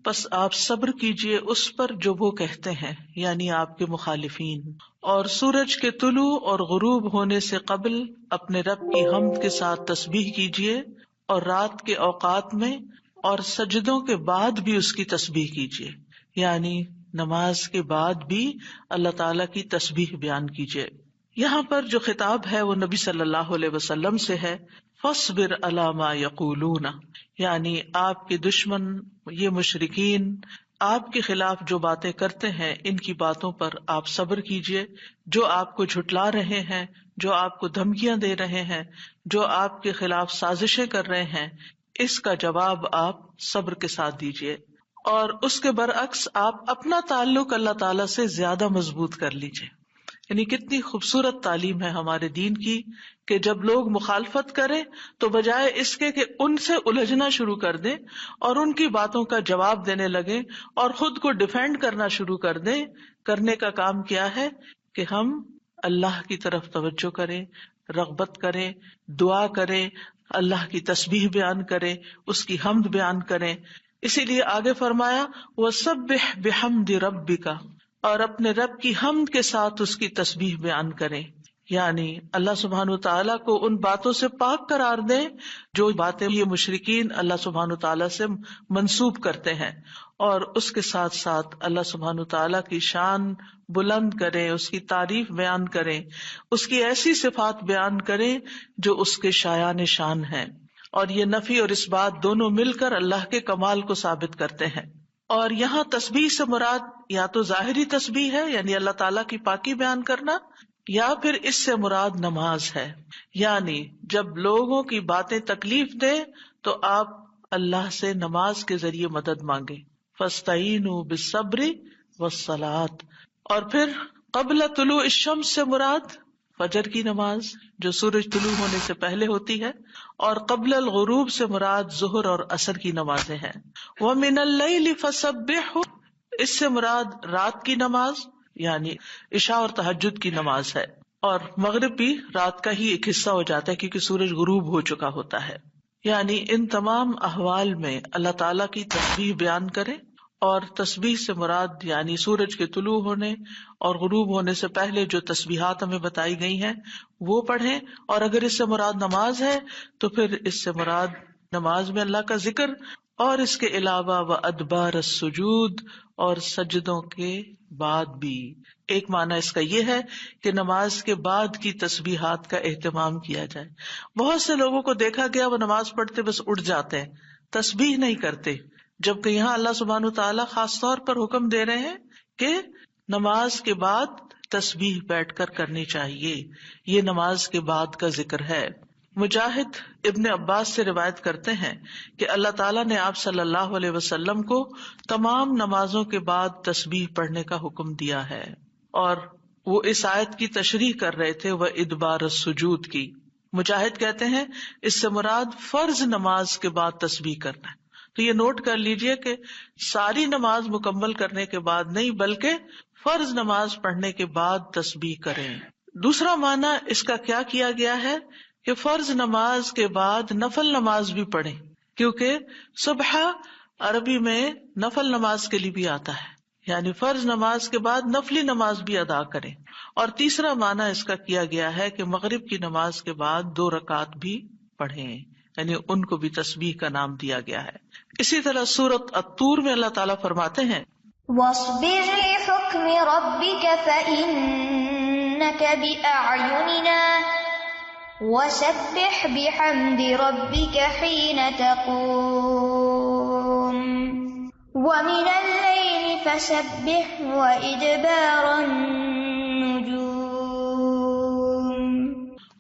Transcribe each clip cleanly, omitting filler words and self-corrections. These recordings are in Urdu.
پس آپ صبر کیجئے اس پر جو وہ کہتے ہیں، یعنی آپ کے مخالفین، اور سورج کے طلوع اور غروب ہونے سے قبل اپنے رب کی حمد کے ساتھ تسبیح کیجئے، اور رات کے اوقات میں اور سجدوں کے بعد بھی اس کی تسبیح کیجئے، یعنی نماز کے بعد بھی اللہ تعالیٰ کی تسبیح بیان کیجئے۔ یہاں پر جو خطاب ہے وہ نبی صلی اللہ علیہ وسلم سے ہے، فاصبر علی ما یقولون، یعنی آپ کے دشمن یہ مشرکین آپ کے خلاف جو باتیں کرتے ہیں ان کی باتوں پر آپ صبر کیجئے، جو آپ کو جھٹلا رہے ہیں، جو آپ کو دھمکیاں دے رہے ہیں، جو آپ کے خلاف سازشیں کر رہے ہیں، اس کا جواب آپ صبر کے ساتھ دیجئے، اور اس کے برعکس آپ اپنا تعلق اللہ تعالیٰ سے زیادہ مضبوط کر لیجئے۔ یعنی کتنی خوبصورت تعلیم ہے ہمارے دین کی کہ جب لوگ مخالفت کریں تو بجائے اس کے کہ ان سے الجھنا شروع کر دیں اور ان کی باتوں کا جواب دینے لگیں اور خود کو ڈیفینڈ کرنا شروع کر دیں، کرنے کا کام کیا ہے کہ ہم اللہ کی طرف توجہ کریں، رغبت کریں، دعا کریں، اللہ کی تسبیح بیان کریں، اس کی حمد بیان کریں۔ اسی لیے آگے فرمایا وَسَبِّحْ بِحَمْدِ رَبِّكَ، اور اپنے رب کی حمد کے ساتھ اس کی تسبیح بیان کریں، یعنی اللہ سبحانہ وتعالیٰ کو ان باتوں سے پاک قرار دیں جو باتیں یہ مشرکین اللہ سبحانہ وتعالیٰ سے منسوب کرتے ہیں، اور اس کے ساتھ ساتھ اللہ سبحانہ وتعالیٰ کی شان بلند کریں، اس کی تعریف بیان کریں، اس کی ایسی صفات بیان کریں جو اس کے شایان شان ہیں، اور یہ نفی اور اس بات دونوں مل کر اللہ کے کمال کو ثابت کرتے ہیں۔ اور یہاں تسبیح سے مراد یا تو ظاہری تسبیح ہے یعنی اللہ تعالیٰ کی پاکی بیان کرنا، یا پھر اس سے مراد نماز ہے، یعنی جب لوگوں کی باتیں تکلیف دے تو آپ اللہ سے نماز کے ذریعے مدد مانگے، فاستعینوا بالصبر والصلاۃ۔ اور پھر قبل طلوع الشمس سے مراد فجر کی نماز جو سورج طلوع ہونے سے پہلے ہوتی ہے، اور قبل الغروب سے مراد ظہر اور عصر کی نمازیں ہیں۔ وَمِنَ اللَّيْلِ فَسَبِّحْهُ، اس سے مراد رات کی نماز یعنی عشاء اور تہجد کی نماز ہے، اور مغرب بھی رات کا ہی ایک حصہ ہو جاتا ہے کیونکہ سورج غروب ہو چکا ہوتا ہے۔ یعنی ان تمام احوال میں اللہ تعالیٰ کی تسبیح بیان کریں، اور تسبیح سے مراد یعنی سورج کے طلوع ہونے اور غروب ہونے سے پہلے جو تسبیحات ہمیں بتائی گئی ہیں وہ پڑھیں، اور اگر اس سے مراد نماز ہے تو پھر اس سے مراد نماز میں اللہ کا ذکر، اور اس کے علاوہ وَأَدْبَارَ السُّجُودِ، اور سجدوں کے بعد بھی۔ ایک معنی اس کا یہ ہے کہ نماز کے بعد کی تسبیحات کا اہتمام کیا جائے۔ بہت سے لوگوں کو دیکھا گیا وہ نماز پڑھتے بس اٹھ جاتے ہیں، تسبیح نہیں کرتے، جبکہ یہاں اللہ سبحانہ وتعالیٰ خاص طور پر حکم دے رہے ہیں کہ نماز کے بعد تسبیح بیٹھ کر کرنی چاہیے، یہ نماز کے بعد کا ذکر ہے۔ مجاہد ابن عباس سے روایت کرتے ہیں کہ اللہ تعالیٰ نے آپ صلی اللہ علیہ وسلم کو تمام نمازوں کے بعد تسبیح پڑھنے کا حکم دیا ہے، اور وہ اس آیت کی تشریح کر رہے تھے وہ ادبار السجود کی۔ مجاہد کہتے ہیں اس سے مراد فرض نماز کے بعد تسبیح کرنا ہے، تو یہ نوٹ کر لیجئے کہ ساری نماز مکمل کرنے کے بعد نہیں بلکہ فرض نماز پڑھنے کے بعد تسبیح کریں۔ دوسرا معنی اس کا کیا کیا گیا ہے کہ فرض نماز کے بعد نفل نماز بھی پڑھیں، کیونکہ صبح عربی میں نفل نماز کے لیے بھی آتا ہے، یعنی فرض نماز کے بعد نفلی نماز بھی ادا کریں۔ اور تیسرا معنی اس کا کیا گیا ہے کہ مغرب کی نماز کے بعد 2 رکعت بھی پڑھیں، یعنی ان کو بھی تسبیح کا نام دیا گیا ہے۔ اسی طرح سورۃ الطور میں اللہ تعالیٰ فرماتے ہیں وَاصْبِرْ لِحُكْمِ رَبِّكَ فَإِنَّكَ بِأَعْيُنِنَا وَسَبِّحْ بِحَمْدِ رَبِّكَ حِينَ تَقُومُ وَمِنَ اللَّيْلِ فَسَبِّحْهُ وَإِدْبَارَ النُّجُومِ۔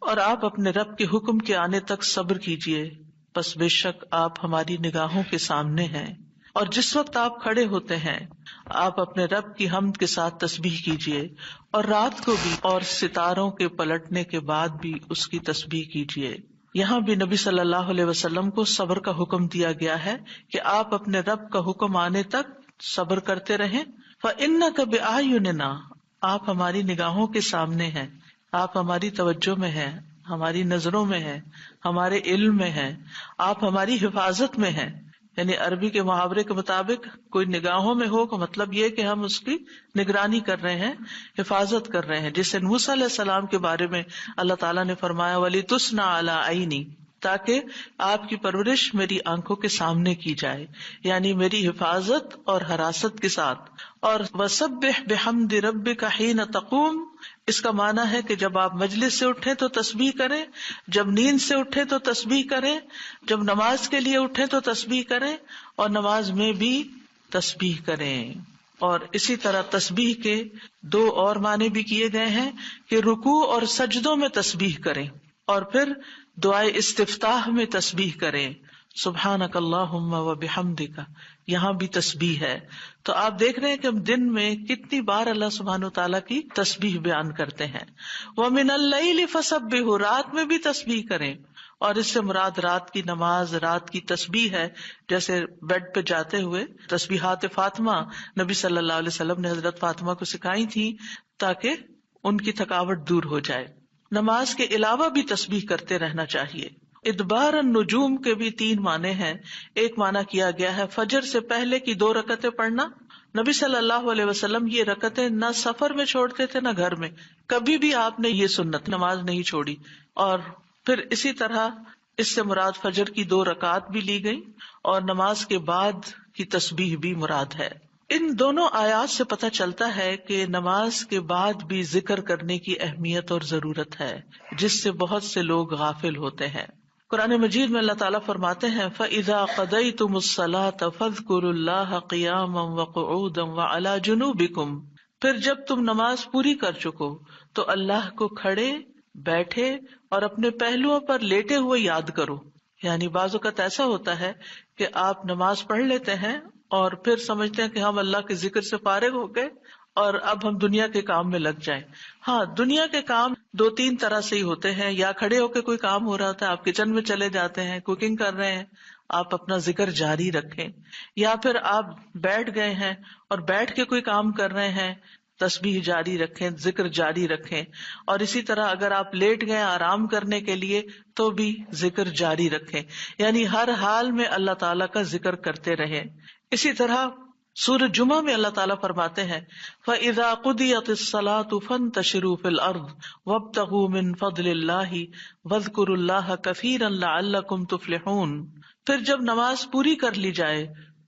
اور آپ اپنے رب کے حکم کے آنے تک صبر کیجئے، پس بے شک آپ ہماری نگاہوں کے سامنے ہیں، اور جس وقت آپ کھڑے ہوتے ہیں آپ اپنے رب کی حمد کے ساتھ تسبیح کیجئے، اور رات کو بھی اور ستاروں کے پلٹنے کے بعد بھی اس کی تسبیح کیجئے۔ یہاں بھی نبی صلی اللہ علیہ وسلم کو صبر کا حکم دیا گیا ہے کہ آپ اپنے رب کا حکم آنے تک صبر کرتے رہیں۔ فَإِنَّكَ بِأَعْيُنِنَا، آپ ہماری نگاہوں کے سامنے ہیں، آپ ہماری توجہ میں ہیں، ہماری نظروں میں ہیں، ہمارے علم میں ہیں، آپ ہماری حفاظت میں ہیں، یعنی عربی کے محاورے کے مطابق کوئی نگاہوں میں ہو کا مطلب یہ کہ ہم اس کی نگرانی کر رہے ہیں، حفاظت کر رہے ہیں. جیسے موسیٰ علیہ السلام کے بارے میں اللہ تعالیٰ نے فرمایا وَلِتُصْنَعَ عَلَىٰ عَيْنِي، تاکہ آپ کی پرورش میری آنکھوں کے سامنے کی جائے، یعنی میری حفاظت اور حراست کے ساتھ. اور وَسَبِّحْ بِحَمْدِ رَبِّكَ حِينَ تَقُومُ، اس کا معنی ہے کہ جب آپ مجلس سے اٹھیں تو تسبیح کریں، جب نیند سے اٹھیں تو تسبیح کریں، جب نماز کے لیے اٹھیں تو تسبیح کریں، اور نماز میں بھی تسبیح کریں. اور اسی طرح تسبیح کے دو اور معنی بھی کیے گئے ہیں کہ رکوع اور سجدوں میں تسبیح کریں، اور پھر دعائے استفتاح میں تسبیح کریں، سبحانک اللہم و بحمدک، یہاں بھی تسبیح ہے. تو آپ دیکھ رہے ہیں کہ ہم دن میں کتنی بار اللہ سبحانہ و تعالیٰ کی تسبیح بیان کرتے ہیں. وَمِنَ اللَّيْلِ فَسَبِّحْ، رات میں بھی تسبیح کریں، اور اس سے مراد رات کی نماز، رات کی تسبیح ہے. جیسے بیڈ پہ جاتے ہوئے تسبیحات فاطمہ نبی صلی اللہ علیہ وسلم نے حضرت فاطمہ کو سکھائی تھی تاکہ ان کی تھکاوٹ دور ہو جائے. نماز کے علاوہ بھی تسبیح کرتے رہنا چاہیے. ادبار النجوم کے بھی 3 معنی ہیں. ایک معنی کیا گیا ہے فجر سے پہلے کی 2 رکعتیں پڑھنا. نبی صلی اللہ علیہ وسلم یہ رکعتیں نہ سفر میں چھوڑتے تھے نہ گھر میں، کبھی بھی آپ نے یہ سنت نماز نہیں چھوڑی. اور پھر اسی طرح اس سے مراد فجر کی 2 رکعات بھی لی گئی، اور نماز کے بعد کی تسبیح بھی مراد ہے. ان دونوں آیات سے پتہ چلتا ہے کہ نماز کے بعد بھی ذکر کرنے کی اہمیت اور ضرورت ہے، جس سے بہت سے لوگ غافل ہوتے ہیں. قرآن مجید میں اللہ تعالیٰ فرماتے ہیں فَإِذَا قَضَيْتُمُ الصَّلَاةَ فَاذْكُرُوا اللَّهَ قِيَامًا وَقُعُودًا وَعَلَى جُنُوبِكُمْ، پھر جب تم نماز پوری کر چکو تو اللہ کو کھڑے، بیٹھے اور اپنے پہلوؤں پر لیٹے ہوئے یاد کرو. یعنی بعض اوقات ایسا ہوتا ہے کہ آپ نماز پڑھ لیتے ہیں اور پھر سمجھتے ہیں کہ ہم اللہ کے ذکر سے فارغ ہو گئے اور اب ہم دنیا کے کام میں لگ جائیں. ہاں، دنیا کے کام 2-3 طرح سے ہی ہوتے ہیں. یا کھڑے ہو کے کوئی کام ہو رہا تھا، آپ کچن میں چلے جاتے ہیں، کوکنگ کر رہے ہیں، آپ اپنا ذکر جاری رکھیں. یا پھر آپ بیٹھ گئے ہیں اور بیٹھ کے کوئی کام کر رہے ہیں، تسبیح جاری رکھیں، ذکر جاری رکھیں. اور اسی طرح اگر آپ لیٹ گئے آرام کرنے کے لیے تو بھی ذکر جاری رکھیں. یعنی ہر حال میں اللہ تعالیٰ کا ذکر کرتے رہیں. اسی طرح سورہ جمعہ میں اللہ تعالیٰ فرماتے ہیں فَإِذَا قُضِيَتِ الصَّلَاةُ فَانتَشِرُوا فِي الْأَرْضِ وَابْتَغُوا مِن فَضْلِ اللَّهِ وَاذْكُرُوا اللَّهَ كَثِيرًا لَعَلَّكُمْ تُفْلِحُونَ. پھر جب نماز پوری کر لی جائے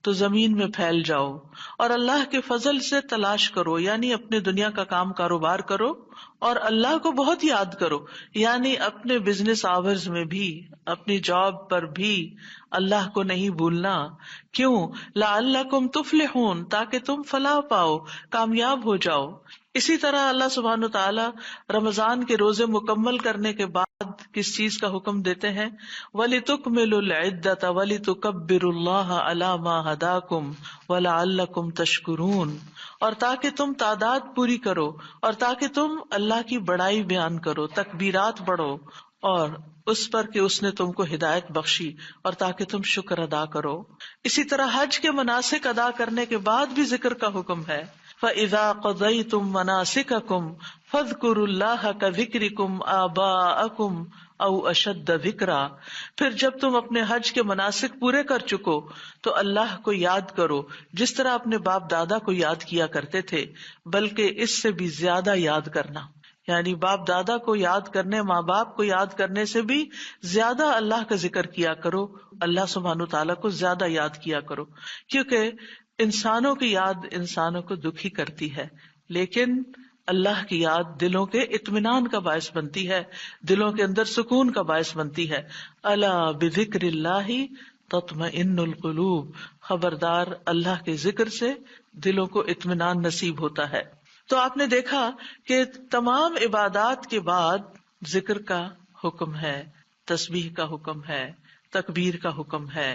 تو زمین میں پھیل جاؤ اور اللہ کے فضل سے تلاش کرو، یعنی اپنے دنیا کا کام کاروبار کرو اور اللہ کو بہت یاد کرو. یعنی اپنے بزنس آورز میں بھی، اپنی جاب پر بھی اللہ کو نہیں بھولنا. کیوں؟ لعلکم تفلحون، تاکہ تم فلاح پاؤ، کامیاب ہو جاؤ. اسی طرح اللہ سبحانہ تعالیٰ رمضان کے روزے مکمل کرنے کے بعد کس چیز کا حکم دیتے ہیں؟ وَلِتُكْمِلُوا الْعِدَّةَ وَلِتُكَبِّرُوا اللَّهَ عَلَىٰ مَا هَدَاكُمْ وَلَعَلَّكُمْ تَشْكُرُونَ. اور تاکہ تم تعداد پوری کرو، اور تاکہ تم اللہ کی بڑائی بیان کرو، تکبیرات پڑھو، اور اس پر کہ اس نے تم کو ہدایت بخشی، اور تاکہ تم شکر ادا کرو. اسی طرح حج کے مناسک ادا کرنے کے بعد بھی ذکر کا حکم ہے. فَإِذَا قَضَيْتُم مَّنَاسِكَكُمْ فَاذْكُرُوا اللَّهَ كَذِكْرِكُمْ آبَاءَكُمْ أَوْ أَشَدَّ ذِكْرًا. پھر جب تم اپنے حج کے مناسک پورے کر چکو تو اللہ کو یاد کرو جس طرح اپنے باپ دادا کو یاد کیا کرتے تھے، بلکہ اس سے بھی زیادہ یاد کرنا. یعنی باپ دادا کو یاد کرنے، ماں باپ کو یاد کرنے سے بھی زیادہ اللہ کا ذکر کیا کرو، اللہ سبحانہ تعالیٰ کو زیادہ یاد کیا کرو. کیونکہ انسانوں کی یاد انسانوں کو دکھی کرتی ہے، لیکن اللہ کی یاد دلوں کے اطمینان کا باعث بنتی ہے، دلوں کے اندر سکون کا باعث بنتی ہے. الا بذکر اللہ تطمئن القلوب، خبردار اللہ کے ذکر سے دلوں کو اطمینان نصیب ہوتا ہے. تو آپ نے دیکھا کہ تمام عبادات کے بعد ذکر کا حکم ہے، تسبیح کا حکم ہے، تکبیر کا حکم ہے.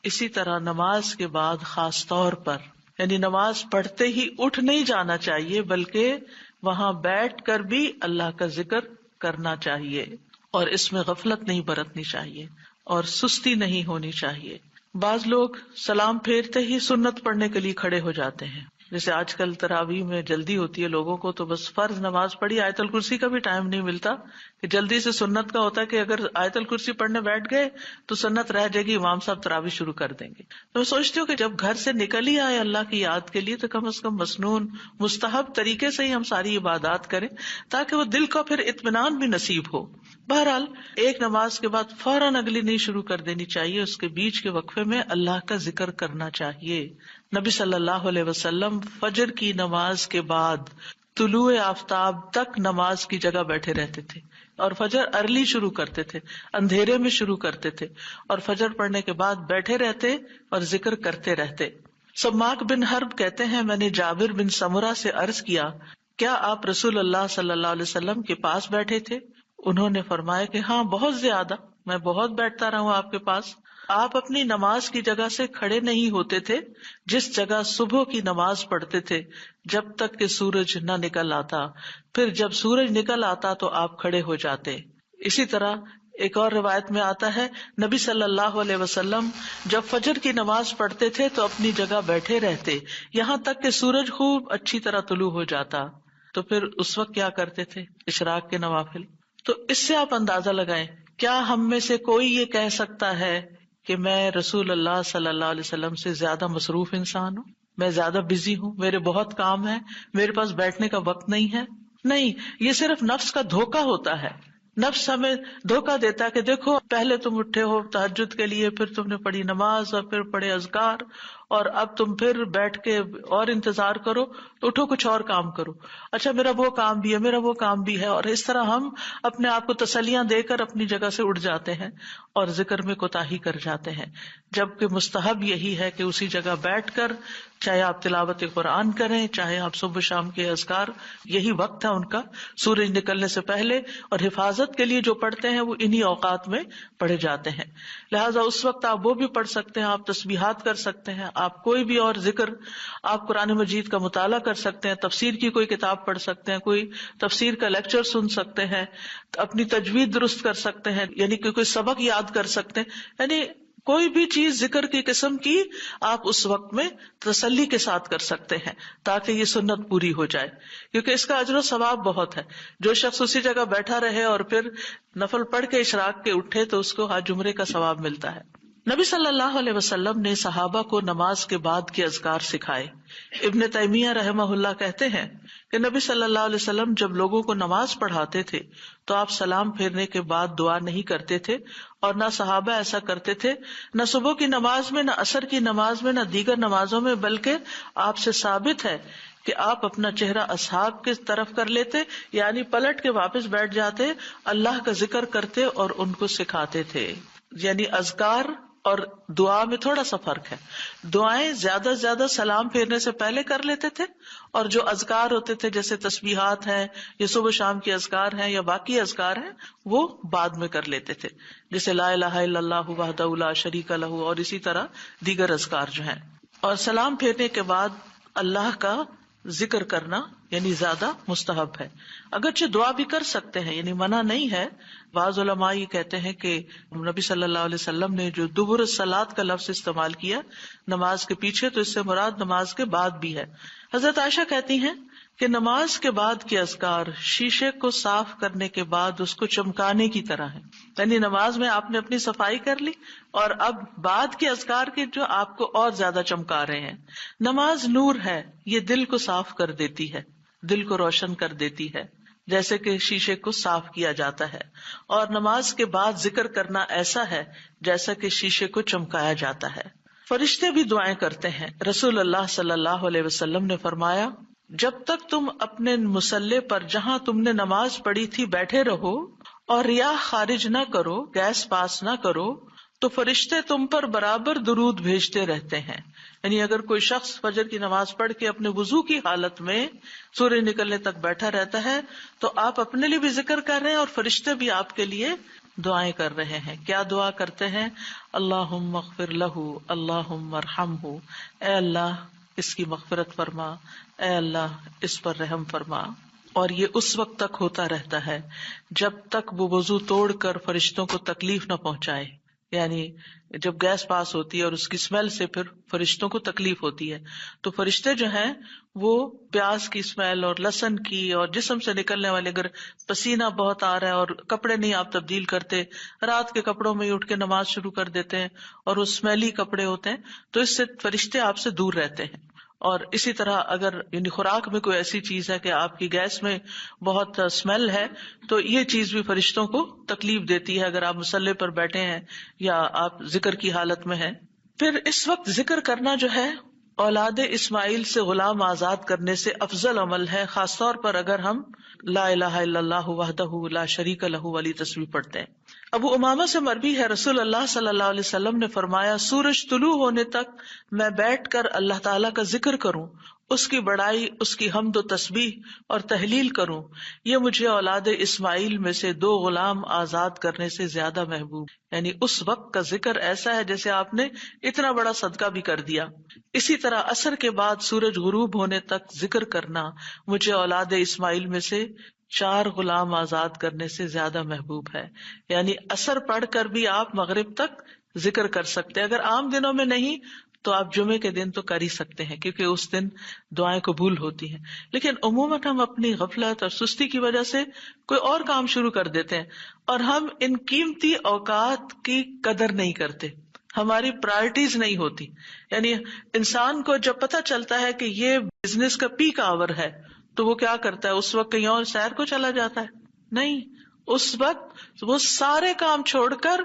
اسی طرح نماز کے بعد خاص طور پر، یعنی نماز پڑھتے ہی اٹھ نہیں جانا چاہیے، بلکہ وہاں بیٹھ کر بھی اللہ کا ذکر کرنا چاہیے، اور اس میں غفلت نہیں برتنی چاہیے اور سستی نہیں ہونی چاہیے. بعض لوگ سلام پھیرتے ہی سنت پڑھنے کے لیے کھڑے ہو جاتے ہیں، جیسے آج کل تراویح میں جلدی ہوتی ہے لوگوں کو، تو بس فرض نماز پڑھی، آیت الکرسی کا بھی ٹائم نہیں ملتا کہ جلدی سے. سنت کا ہوتا ہے کہ اگر آیت الکرسی پڑھنے بیٹھ گئے تو سنت رہ جائے گی، امام صاحب تراویح شروع کر دیں گے. تو میں سوچتی ہوں کہ جب گھر سے نکل ہی آئے اللہ کی یاد کے لیے، تو کم از کم مسنون مستحب طریقے سے ہی ہم ساری عبادات کریں تاکہ وہ دل کو پھر اطمینان بھی نصیب ہو. بہرحال ایک نماز کے بعد فوراً اگلی نہیں شروع کر دینی چاہیے، اس کے بیچ کے وقفے میں اللہ کا ذکر کرنا چاہیے. نبی صلی اللہ علیہ وسلم فجر کی نماز کے بعد طلوع آفتاب تک نماز کی جگہ بیٹھے رہتے تھے، اور فجر ارلی شروع کرتے تھے، اندھیرے میں شروع کرتے تھے، اور فجر پڑھنے کے بعد بیٹھے رہتے اور ذکر کرتے رہتے. سماک بن حرب کہتے ہیں، میں نے جابر بن سمرہ سے عرض کیا، کیا آپ رسول اللہ صلی اللہ علیہ وسلم کے پاس بیٹھے تھے؟ انہوں نے فرمایا کہ ہاں، بہت زیادہ، میں بہت بیٹھتا رہا ہوں آپ کے پاس. آپ اپنی نماز کی جگہ سے کھڑے نہیں ہوتے تھے جس جگہ صبح کی نماز پڑھتے تھے جب تک کہ سورج نہ نکل آتا، پھر جب سورج نکل آتا تو آپ کھڑے ہو جاتے. اسی طرح ایک اور روایت میں آتا ہے، نبی صلی اللہ علیہ وسلم جب فجر کی نماز پڑھتے تھے تو اپنی جگہ بیٹھے رہتے یہاں تک کہ سورج خوب اچھی طرح طلوع ہو جاتا. تو پھر اس وقت کیا کرتے تھے؟ اشراق کے نوافل. تو اس سے آپ اندازہ لگائیں، کیا ہم میں سے کوئی یہ کہہ سکتا ہے کہ میں رسول اللہ صلی اللہ علیہ وسلم سے زیادہ مصروف انسان ہوں، میں زیادہ بزی ہوں، میرے بہت کام ہے، میرے پاس بیٹھنے کا وقت نہیں ہے؟ نہیں، یہ صرف نفس کا دھوکہ ہوتا ہے. نفس ہمیں دھوکہ دیتا ہے کہ دیکھو، پہلے تم اٹھے ہو تہجد کے لیے، پھر تم نے پڑھی نماز اور پھر پڑھے اذکار، اور اب تم پھر بیٹھ کے اور انتظار کرو، اٹھو کچھ اور کام کرو. اچھا میرا وہ کام بھی ہے، میرا وہ کام بھی ہے. اور اس طرح ہم اپنے آپ کو تسلیاں دے کر اپنی جگہ سے اٹھ جاتے ہیں اور ذکر میں کوتاہی کر جاتے ہیں، جبکہ مستحب یہی ہے کہ اسی جگہ بیٹھ کر چاہے آپ تلاوت قرآن کریں، چاہے آپ صبح شام کے اذکار، یہی وقت ہے ان کا سورج نکلنے سے پہلے، اور حفاظت کے لیے جو پڑھتے ہیں وہ انہی اوقات میں پڑھے جاتے ہیں. لہٰذا اس وقت آپ وہ بھی پڑھ سکتے ہیں، آپ تسبیحات کر سکتے ہیں، آپ کوئی بھی اور ذکر، آپ قرآن مجید کا مطالعہ کر سکتے ہیں، تفسیر کی کوئی کتاب پڑھ سکتے ہیں، کوئی تفسیر کا لیکچر سن سکتے ہیں، اپنی تجوید درست کر سکتے ہیں، یعنی کہ کوئی سبق یاد کر سکتے ہیں. یعنی کوئی بھی چیز ذکر کی قسم کی آپ اس وقت میں تسلی کے ساتھ کر سکتے ہیں تاکہ یہ سنت پوری ہو جائے، کیونکہ اس کا اجر و ثواب بہت ہے. جو شخص اسی جگہ بیٹھا رہے اور پھر نفل پڑھ کے اشراق کے اٹھے تو اس کو حج عمرے کا ثواب ملتا ہے. نبی صلی اللہ علیہ وسلم نے صحابہ کو نماز کے بعد کے اذکار سکھائے. ابن تیمیہ رحمہ اللہ کہتے ہیں کہ نبی صلی اللہ علیہ وسلم جب لوگوں کو نماز پڑھاتے تھے تو آپ سلام پھیرنے کے بعد دعا نہیں کرتے تھے، اور نہ صحابہ ایسا کرتے تھے، نہ صبح کی نماز میں، نہ عصر کی نماز میں، نہ دیگر نمازوں میں، بلکہ آپ سے ثابت ہے کہ آپ اپنا چہرہ اصحاب کی طرف کر لیتے، یعنی پلٹ کے واپس بیٹھ جاتے، اللہ کا ذکر کرتے اور ان کو سکھاتے تھے. یعنی اذکار اور دعا میں تھوڑا سا فرق ہے. دعائیں زیادہ سے زیادہ سلام پھیرنے سے پہلے کر لیتے تھے، اور جو اذکار ہوتے تھے جیسے تسبیحات ہیں یا صبح شام کے اذکار ہیں یا باقی اذکار ہیں وہ بعد میں کر لیتے تھے، جیسے لا الہ الا اللہ وحدہ لا شریک لہ، اور اسی طرح دیگر اذکار جو ہیں. اور سلام پھیرنے کے بعد اللہ کا ذکر کرنا یعنی زیادہ مستحب ہے. اگرچہ دعا بھی کر سکتے ہیں، یعنی منع نہیں ہے. بعض علماء یہ کہتے ہیں کہ نبی صلی اللہ علیہ وسلم نے جو دبر الصلاۃ کا لفظ استعمال کیا نماز کے پیچھے، تو اس سے مراد نماز کے بعد بھی ہے. حضرت عائشہ کہتی ہیں کہ نماز کے بعد کے اذکار شیشے کو صاف کرنے کے بعد اس کو چمکانے کی طرح ہے. یعنی نماز میں آپ نے اپنی صفائی کر لی اور اب بعد کے اذکار کے جو آپ کو اور زیادہ چمکا رہے ہیں. نماز نور ہے، یہ دل کو صاف کر دیتی ہے، دل کو روشن کر دیتی ہے، جیسے کہ شیشے کو صاف کیا جاتا ہے. اور نماز کے بعد ذکر کرنا ایسا ہے جیسا کہ شیشے کو چمکایا جاتا ہے. فرشتے بھی دعائیں کرتے ہیں. رسول اللہ صلی اللہ علیہ وسلم نے فرمایا، جب تک تم اپنے مصلے پر جہاں تم نے نماز پڑھی تھی بیٹھے رہو اور ریاح خارج نہ کرو، گیس پاس نہ کرو، تو فرشتے تم پر برابر درود بھیجتے رہتے ہیں. یعنی اگر کوئی شخص فجر کی نماز پڑھ کے اپنے وضو کی حالت میں سورج نکلنے تک بیٹھا رہتا ہے تو آپ اپنے لیے بھی ذکر کر رہے ہیں اور فرشتے بھی آپ کے لیے دعائیں کر رہے ہیں. کیا دعا کرتے ہیں؟ اللہم اغفر لہ، اللہم ارحمہ، اے اللہ اس کی مغفرت فرما، اے اللہ اس پر رحم فرما. اور یہ اس وقت تک ہوتا رہتا ہے جب تک وہ وضو توڑ کر فرشتوں کو تکلیف نہ پہنچائے. یعنی جب گیس پاس ہوتی ہے اور اس کی اسمیل سے پھر فرشتوں کو تکلیف ہوتی ہے، تو فرشتے جو ہیں وہ پیاز کی اسمیل اور لہسن کی اور جسم سے نکلنے والے، اگر پسینہ بہت آ رہا ہے اور کپڑے نہیں آپ تبدیل کرتے، رات کے کپڑوں میں ہی اٹھ کے نماز شروع کر دیتے ہیں اور وہ اسمیلی کپڑے ہوتے ہیں، تو اس سے فرشتے آپ سے دور رہتے ہیں. اور اسی طرح اگر یعنی خوراک میں کوئی ایسی چیز ہے کہ آپ کی گیس میں بہت اسمیل ہے، تو یہ چیز بھی فرشتوں کو تکلیف دیتی ہے اگر آپ مصلی پر بیٹھے ہیں یا آپ ذکر کی حالت میں ہیں. پھر اس وقت ذکر کرنا جو ہے اولاد اسماعیل سے غلام آزاد کرنے سے افضل عمل ہے، خاص طور پر اگر ہم لا الہ الا اللہ وحدہ لا شریک لہ والی تسبیح پڑھتے ہیں. ابو امامہ سے مروی ہے، رسول اللہ صلی اللہ علیہ وسلم نے فرمایا، سورج طلوع ہونے تک میں بیٹھ کر اللہ تعالیٰ کا ذکر کروں، اس کی بڑائی، اس کی حمد و تسبیح اور تحلیل کروں، یہ مجھے اولاد اسماعیل میں سے 2 غلام آزاد کرنے سے زیادہ محبوب. یعنی اس وقت کا ذکر ایسا ہے جیسے آپ نے اتنا بڑا صدقہ بھی کر دیا. اسی طرح عصر کے بعد سورج غروب ہونے تک ذکر کرنا مجھے اولاد اسماعیل میں سے 4 غلام آزاد کرنے سے زیادہ محبوب ہے. یعنی عصر پڑھ کر بھی آپ مغرب تک ذکر کر سکتے ہیں. اگر عام دنوں میں نہیں تو آپ جمعے کے دن تو کر ہی سکتے ہیں، کیونکہ اس دن دعائیں قبول ہوتی ہیں. لیکن عموماً ہم اپنی غفلت اور سستی کی وجہ سے کوئی اور کام شروع کر دیتے ہیں اور ہم ان قیمتی اوقات کی قدر نہیں کرتے، ہماری پرائرٹیز نہیں ہوتی. یعنی انسان کو جب پتہ چلتا ہے کہ یہ بزنس کا پیک آور ہے تو وہ کیا کرتا ہے، اس وقت کہیں اور سیر کو چلا جاتا ہے؟ نہیں، اس وقت وہ سارے کام چھوڑ کر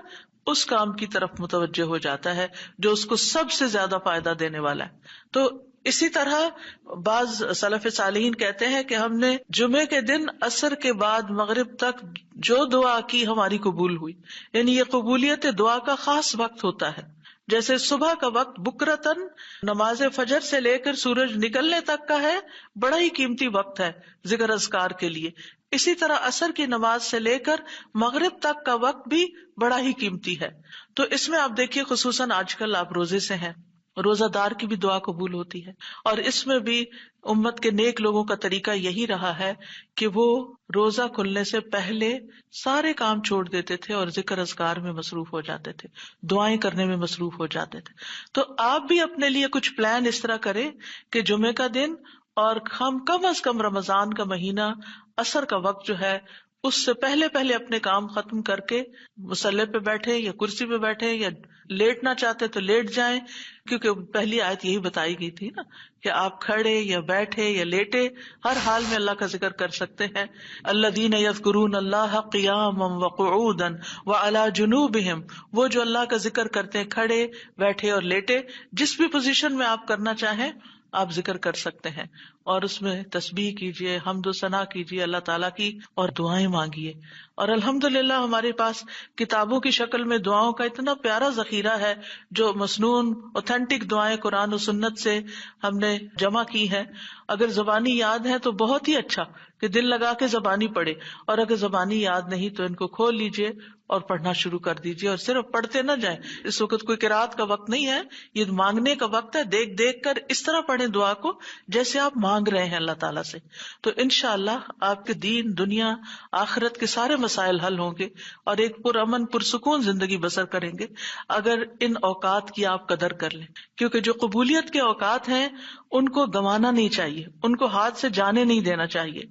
اس کام کی طرف متوجہ ہو جاتا ہے جو اس کو سب سے زیادہ فائدہ دینے والا ہے. تو اسی طرح بعض سلف صالحین کہتے ہیں کہ ہم نے جمعے کے دن عصر کے بعد مغرب تک جو دعا کی ہماری قبول ہوئی. یعنی یہ قبولیت دعا کا خاص وقت ہوتا ہے. جیسے صبح کا وقت بکرتن نماز فجر سے لے کر سورج نکلنے تک کا ہے، بڑا ہی قیمتی وقت ہے ذکر اذکار کے لیے. اسی طرح عصر کی نماز سے لے کر مغرب تک کا وقت بھی بڑا ہی قیمتی ہے. تو اس میں آپ دیکھیے خصوصاً آج کل آپ روزے سے ہیں، روزہ دار کی بھی دعا قبول ہوتی ہے. اور اس میں بھی امت کے نیک لوگوں کا طریقہ یہی رہا ہے کہ وہ روزہ کھلنے سے پہلے سارے کام چھوڑ دیتے تھے اور ذکر اذکار میں مصروف ہو جاتے تھے، دعائیں کرنے میں مصروف ہو جاتے تھے. تو آپ بھی اپنے لیے کچھ پلان اس طرح کریں کہ جمعے کا دن اور ہم کم از کم رمضان کا مہینہ عصر کا وقت جو ہے اس سے پہلے اپنے کام ختم کر کے مصلی پہ بیٹھے یا کرسی پہ بیٹھے یا لیٹنا چاہتے تو لیٹ جائیں، کیونکہ پہلی آیت یہی بتائی گئی تھی نا کہ آپ کھڑے یا بیٹھے یا لیٹے ہر حال میں اللہ کا ذکر کر سکتے ہیں. الذین یذکرون اللہ قیاما وقعودا وعلی جنوبہم، وہ جو اللہ کا ذکر کرتے ہیں کھڑے، بیٹھے اور لیٹے، جس بھی پوزیشن میں آپ کرنا چاہیں آپ ذکر کر سکتے ہیں. اور اس میں تسبیح کیجیے، حمد و ثنا کیجیے اللہ تعالیٰ کی اور دعائیں مانگیے. اور الحمدللہ ہمارے پاس کتابوں کی شکل میں دعاؤں کا اتنا پیارا ذخیرہ ہے جو مسنون اوتھینٹک دعائیں قرآن و سنت سے ہم نے جمع کی ہیں. اگر زبانی یاد ہے تو بہت ہی اچھا کہ دل لگا کے زبانی پڑھے، اور اگر زبانی یاد نہیں تو ان کو کھول لیجیے اور پڑھنا شروع کر دیجیے. اور صرف پڑھتے نہ جائیں، اس وقت کوئی قرات کا وقت نہیں ہے، یہ مانگنے کا وقت ہے. دیکھ دیکھ کر اس طرح پڑھیں دعا کو جیسے آپ مانگ رہے ہیں اللہ تعالیٰ سے. تو انشاءاللہ آپ کے دین، دنیا، آخرت کے سارے مسائل حل ہوں گے اور ایک پرامن پرسکون زندگی بسر کریں گے اگر ان اوقات کی آپ قدر کر لیں. کیونکہ جو قبولیت کے اوقات ہیں ان کو گنوانا نہیں چاہیے، ان کو ہاتھ سے جانے نہیں دینا چاہیے.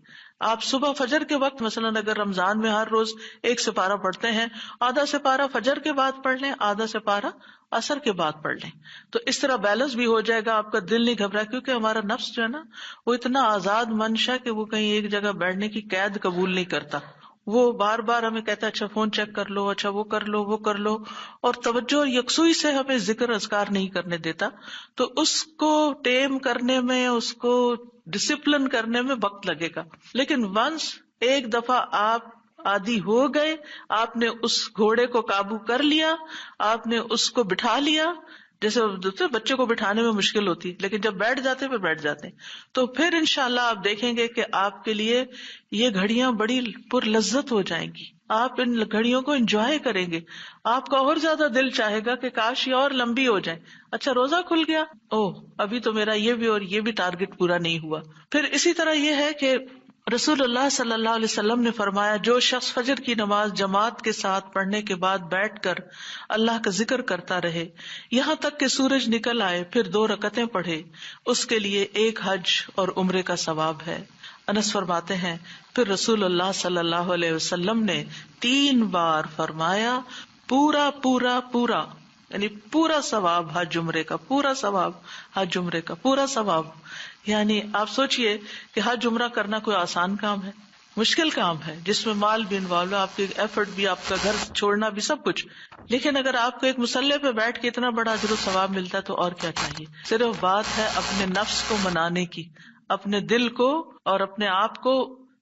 آپ صبح فجر کے وقت مثلا اگر رمضان میں ہر روز 1 سپارہ پڑھتے ہیں، آدھا سپارہ فجر کے بعد پڑھ لیں، آدھا سپارہ عصر کے بعد پڑھ لیں. تو اس طرح بیلنس بھی ہو جائے گا، آپ کا دل نہیں گھبرا. کیونکہ ہمارا نفس جو ہے نا وہ اتنا آزاد منشا کہ وہ کہیں ایک جگہ بیٹھنے کی قید قبول نہیں کرتا. وہ بار بار ہمیں کہتا ہے اچھا فون چیک کر لو، اچھا وہ کر لو، وہ کر لو، اور توجہ اور یکسوئی سے ہمیں ذکر اذکار نہیں کرنے دیتا. تو اس کو ٹیم کرنے میں، اس کو ڈسپلن کرنے میں وقت لگے گا. لیکن ونس ایک دفعہ آپ عادی ہو گئے، آپ نے اس گھوڑے کو قابو کر لیا، آپ نے اس کو بٹھا لیا. جیسے بچے کو بٹھانے میں مشکل ہوتی ہے لیکن جب بیٹھ جاتے پھر بیٹھ جاتے ہیں. تو پھر انشاءاللہ آپ دیکھیں گے کہ آپ کے لیے یہ گھڑیاں بڑی پر لذت ہو جائیں گی. آپ ان گھڑیوں کو انجوائے کریں گے. آپ کا اور زیادہ دل چاہے گا کہ کاش یہ اور لمبی ہو جائے. اچھا روزہ کھل گیا، ابھی تو میرا یہ بھی اور یہ بھی ٹارگٹ پورا نہیں ہوا. پھر اسی طرح یہ ہے کہ رسول اللہ صلی اللہ علیہ وسلم نے فرمایا، جو شخص فجر کی نماز جماعت کے ساتھ پڑھنے کے بعد بیٹھ کر اللہ کا ذکر کرتا رہے یہاں تک کہ سورج نکل آئے، پھر 2 رکعتیں پڑھے، اس کے لیے 1 حج اور عمرے کا ثواب ہے۔ انس فرماتے ہیں، پھر رسول اللہ صلی اللہ علیہ وسلم نے 3 بار فرمایا، پورا پورا پورا، یعنی پورا ثواب حج عمرے کا، پورا ثواب حج عمرے کا، پورا ثواب۔ یعنی آپ سوچئے کہ حج عمرہ کرنا کوئی آسان کام ہے؟ مشکل کام ہے، جس میں مال بھی انوالو ہے، آپ کی ایفرٹ بھی، آپ کا گھر چھوڑنا بھی، سب کچھ۔ لیکن اگر آپ کو ایک مصلی پہ بیٹھ کے اتنا بڑا اجر و ثواب ملتا ہے تو اور کیا چاہیے۔ صرف بات ہے اپنے نفس کو منانے کی، اپنے دل کو اور اپنے آپ کو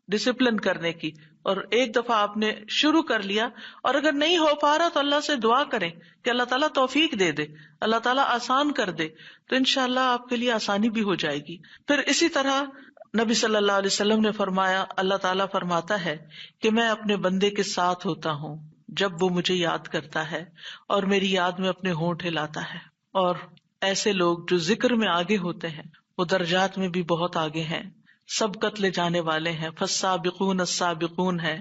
ڈسپلن کرنے کی، اور ایک دفعہ آپ نے شروع کر لیا، اور اگر نہیں ہو پا رہا تو اللہ سے دعا کریں کہ اللہ تعالیٰ توفیق دے دے، اللہ تعالیٰ آسان کر دے، تو انشاءاللہ آپ کے لیے آسانی بھی ہو جائے گی۔ پھر اسی طرح نبی صلی اللہ علیہ وسلم نے فرمایا، اللہ تعالیٰ فرماتا ہے کہ میں اپنے بندے کے ساتھ ہوتا ہوں جب وہ مجھے یاد کرتا ہے اور میری یاد میں اپنے ہونٹ ہلاتا ہے۔ اور ایسے لوگ جو ذکر میں آگے ہوتے ہیں وہ درجات میں بھی بہت آگے ہیں، سبقت لے جانے والے ہیں، فالسابقون السابقون ہیں۔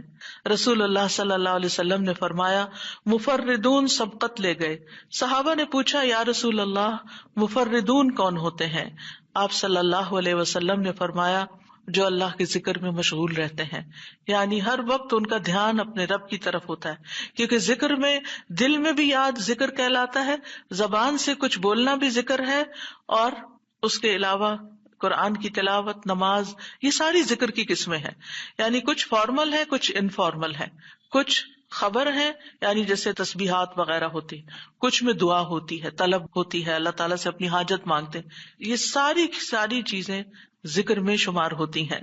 رسول اللہ صلی اللہ علیہ وسلم نے فرمایا، مفردون سبقت لے گئے۔ صحابہ نے پوچھا، یا رسول اللہ مفردون کون ہوتے ہیں؟ آپ صلی اللہ علیہ وسلم نے فرمایا، جو اللہ کے ذکر میں مشغول رہتے ہیں، یعنی ہر وقت ان کا دھیان اپنے رب کی طرف ہوتا ہے، کیونکہ ذکر میں دل میں بھی یاد ذکر کہلاتا ہے، زبان سے کچھ بولنا بھی ذکر ہے، اور اس کے علاوہ قرآن کی تلاوت، نماز، یہ ساری ذکر کی قسمیں ہیں۔ یعنی کچھ فارمل ہے، کچھ انفارمل ہے، کچھ خبر ہے یعنی جیسے تسبیحات وغیرہ ہوتی، کچھ میں دعا ہوتی ہے، طلب ہوتی ہے، اللہ تعالیٰ سے اپنی حاجت مانگتے ہیں، یہ ساری چیزیں ذکر میں شمار ہوتی ہیں۔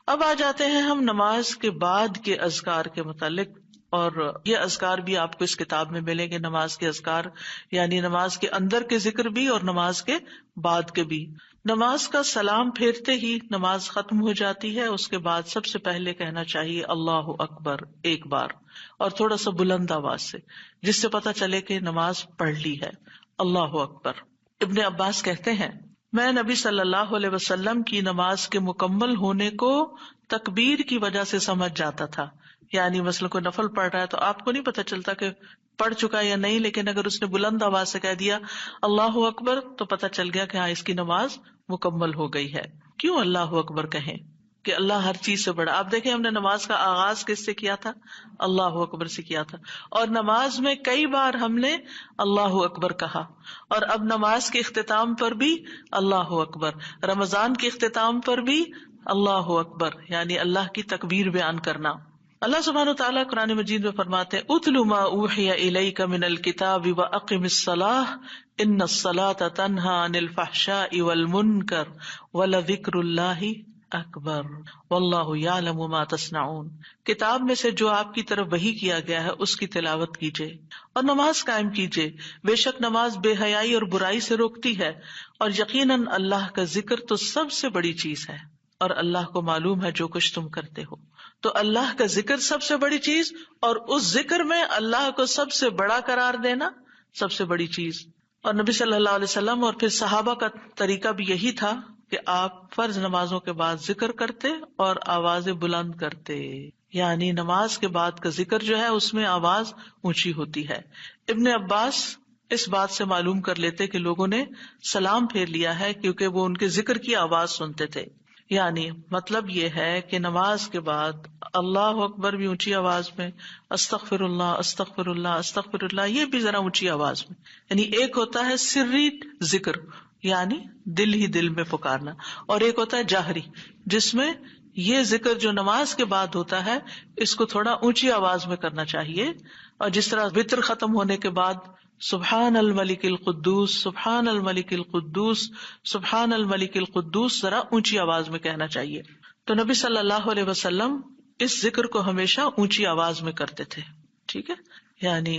اب آ جاتے ہیں ہم نماز کے بعد کے اذکار کے متعلق، اور یہ اذکار بھی آپ کو اس کتاب میں ملیں گے، نماز کے اذکار، یعنی نماز کے اندر کے ذکر بھی اور نماز کے بعد کے بھی۔ نماز کا سلام پھیرتے ہی نماز ختم ہو جاتی ہے، اس کے بعد سب سے پہلے کہنا چاہیے اللہ اکبر 1 بار، اور تھوڑا سا بلند آواز سے، جس سے پتہ چلے کہ نماز پڑھ لی ہے، اللہ اکبر۔ ابن عباس کہتے ہیں، میں نبی صلی اللہ علیہ وسلم کی نماز کے مکمل ہونے کو تکبیر کی وجہ سے سمجھ جاتا تھا۔ یعنی مثلا کوئی نفل پڑھ رہا ہے تو آپ کو نہیں پتہ چلتا کہ پڑھ چکا یا نہیں، لیکن اگر اس نے بلند آواز سے کہہ دیا اللہ اکبر تو پتہ چل گیا کہ ہاں اس کی نماز مکمل ہو گئی ہے۔ کیوں اللہ اکبر کہیں؟ کہ اللہ ہر چیز سے بڑا۔ آپ دیکھیں، ہم نے نماز کا آغاز کس سے کیا تھا؟ اللہ اکبر سے کیا تھا، اور نماز میں کئی بار ہم نے اللہ اکبر کہا، اور اب نماز کے اختتام پر بھی اللہ اکبر، رمضان کے اختتام پر بھی اللہ اکبر، یعنی اللہ کی تکبیر بیان کرنا۔ اللہ سبحانہ وتعالیٰ قرآن مجید میں فرماتے ہیں، اتل ما اوحی الیک من الکتاب واقم الصلاۃ ان الصلاۃ تنہی عن الفحشاء والمنکر ولذکر اللہ اکبر واللہ یعلم ما تصنعون۔ کتاب میں سے جو آپ کی طرف وحی کیا گیا ہے اس کی تلاوت کیجیے اور نماز قائم کیجیے، بے شک نماز بے حیائی اور برائی سے روکتی ہے، اور یقیناً اللہ کا ذکر تو سب سے بڑی چیز ہے، اور اللہ کو معلوم ہے جو کچھ تم کرتے ہو۔ تو اللہ کا ذکر سب سے بڑی چیز، اور اس ذکر میں اللہ کو سب سے بڑا قرار دینا سب سے بڑی چیز۔ اور نبی صلی اللہ علیہ وسلم اور پھر صحابہ کا طریقہ بھی یہی تھا کہ آپ فرض نمازوں کے بعد ذکر کرتے اور آوازیں بلند کرتے، یعنی نماز کے بعد کا ذکر جو ہے اس میں آواز اونچی ہوتی ہے۔ ابن عباس اس بات سے معلوم کر لیتے کہ لوگوں نے سلام پھیر لیا ہے کیونکہ وہ ان کے ذکر کی آواز سنتے تھے۔ یعنی مطلب یہ ہے کہ نماز کے بعد اللہ اکبر بھی اونچی آواز میں، استغفر اللہ استغفر اللہ استغفر اللہ یہ بھی ذرا اونچی آواز میں، یعنی ایک ہوتا ہے سری ذکر یعنی دل ہی دل میں پکارنا، اور ایک ہوتا ہے جاہری جس میں یہ ذکر جو نماز کے بعد ہوتا ہے اس کو تھوڑا اونچی آواز میں کرنا چاہیے، اور جس طرح وتر ختم ہونے کے بعد سبحان الملک القدوس سبحان الملک القدوس سبحان الملک القدوس ذرا اونچی آواز میں کہنا چاہیے۔ تو نبی صلی اللہ علیہ وسلم اس ذکر کو ہمیشہ اونچی آواز میں کرتے تھے، ٹھیک ہے، یعنی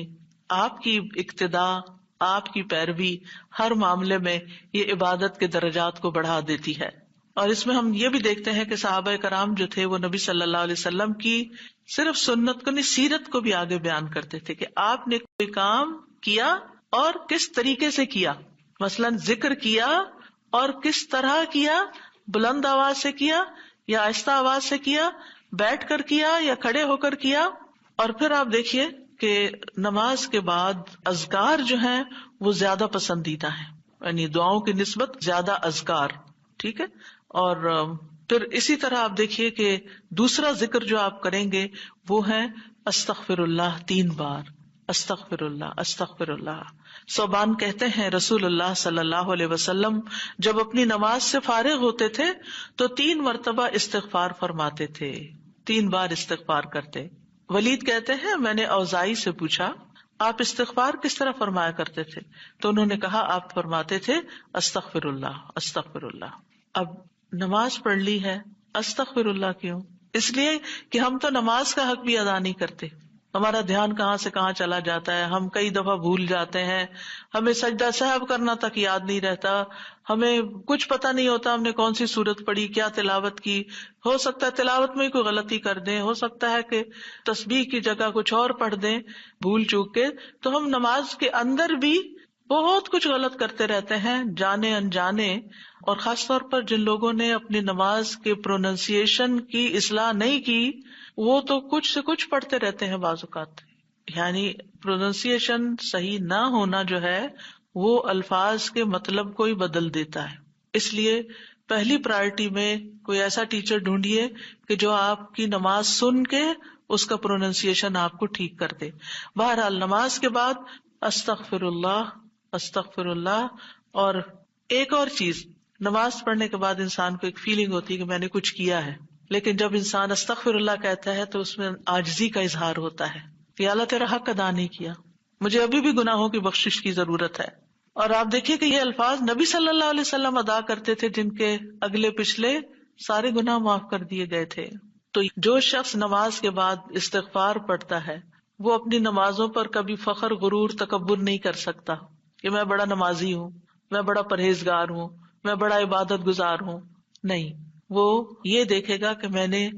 آپ کی اقتداء، آپ کی پیروی ہر معاملے میں یہ عبادت کے درجات کو بڑھا دیتی ہے۔ اور اس میں ہم یہ بھی دیکھتے ہیں کہ صحابہ کرام جو تھے وہ نبی صلی اللہ علیہ وسلم کی صرف سنت کو نہیں، سیرت کو بھی آگے بیان کرتے تھے کہ آپ نے کوئی کام کیا اور کس طریقے سے کیا، مثلا ذکر کیا اور کس طرح کیا، بلند آواز سے کیا یا آہستہ آواز سے کیا، بیٹھ کر کیا یا کھڑے ہو کر کیا. اور پھر آپ دیکھیے کہ نماز کے بعد اذکار جو ہیں وہ زیادہ پسندیدہ ہیں، یعنی دعاؤں کی نسبت زیادہ اذکار. ٹھیک ہے. اور پھر اسی طرح آپ دیکھیے کہ دوسرا ذکر جو آپ کریں گے وہ ہے استغفر اللہ 3 بار. استغفر اللہ استغفر اللہ. ثوبان کہتے ہیں رسول اللہ صلی اللہ علیہ وسلم جب اپنی نماز سے فارغ ہوتے تھے تو 3 مرتبہ استغفار فرماتے تھے، 3 بار استغفار کرتے. ولید کہتے ہیں میں نے اوزائی سے پوچھا آپ استغفار کس طرح فرمایا کرتے تھے؟ تو انہوں نے کہا آپ فرماتے تھے استغفر اللہ استغفر اللہ. اب نماز پڑھ لی ہے، استغفر اللہ کیوں؟ اس لیے کہ ہم تو نماز کا حق بھی ادا نہیں کرتے. ہمارا دھیان کہاں سے کہاں چلا جاتا ہے، ہم کئی دفعہ بھول جاتے ہیں، ہمیں سجدہ سہو کرنا تک یاد نہیں رہتا، ہمیں کچھ پتہ نہیں ہوتا ہم نے کون سی سورت پڑھی، کیا تلاوت کی. ہو سکتا ہے تلاوت میں کوئی غلطی کر دیں، ہو سکتا ہے کہ تسبیح کی جگہ کچھ اور پڑھ دیں بھول چوک کے. تو ہم نماز کے اندر بھی بہت کچھ غلط کرتے رہتے ہیں جانے انجانے. اور خاص طور پر جن لوگوں نے اپنی نماز کے پروننسیشن کی اصلاح نہیں کی وہ تو کچھ سے کچھ پڑھتے رہتے ہیں بعض اوقات. یعنی پروننسیشن صحیح نہ ہونا جو ہے وہ الفاظ کے مطلب کو ہی بدل دیتا ہے. اس لیے پہلی پرائرٹی میں کوئی ایسا ٹیچر ڈھونڈیے کہ جو آپ کی نماز سن کے اس کا پروننسیشن آپ کو ٹھیک کر دے. بہرحال نماز کے بعد استغفر اللہ استغفر اللہ. اور ایک اور چیز، نماز پڑھنے کے بعد انسان کو ایک فیلنگ ہوتی ہے کہ میں نے کچھ کیا ہے، لیکن جب انسان استغفر اللہ کہتا ہے تو اس میں عاجزی کا اظہار ہوتا ہے کہ اللہ تیرا حق ادا نہیں کیا، مجھے ابھی بھی گناہوں کی بخشش کی ضرورت ہے. اور آپ دیکھیے کہ یہ الفاظ نبی صلی اللہ علیہ وسلم ادا کرتے تھے جن کے اگلے پچھلے سارے گناہ معاف کر دیے گئے تھے. تو جو شخص نماز کے بعد استغفار پڑھتا ہے وہ اپنی نمازوں پر کبھی فخر غرور تکبر نہیں کر سکتا کہ میں بڑا نمازی ہوں، میں بڑا پرہیزگار ہوں، میں بڑا عبادت گزار ہوں. نہیں، وہ یہ دیکھے گا کہ میں نے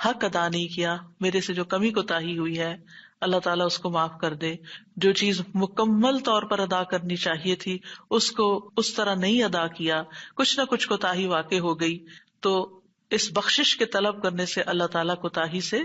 حق ادا نہیں کیا، میرے سے جو کمی کوتاہی ہوئی ہے اللہ تعالیٰ اس کو معاف کر دے. جو چیز مکمل طور پر ادا کرنی چاہیے تھی اس کو اس طرح نہیں ادا کیا، کچھ نہ کچھ کوتاہی واقع ہو گئی، تو اس بخشش کے طلب کرنے سے اللہ تعالیٰ کوتاہی سے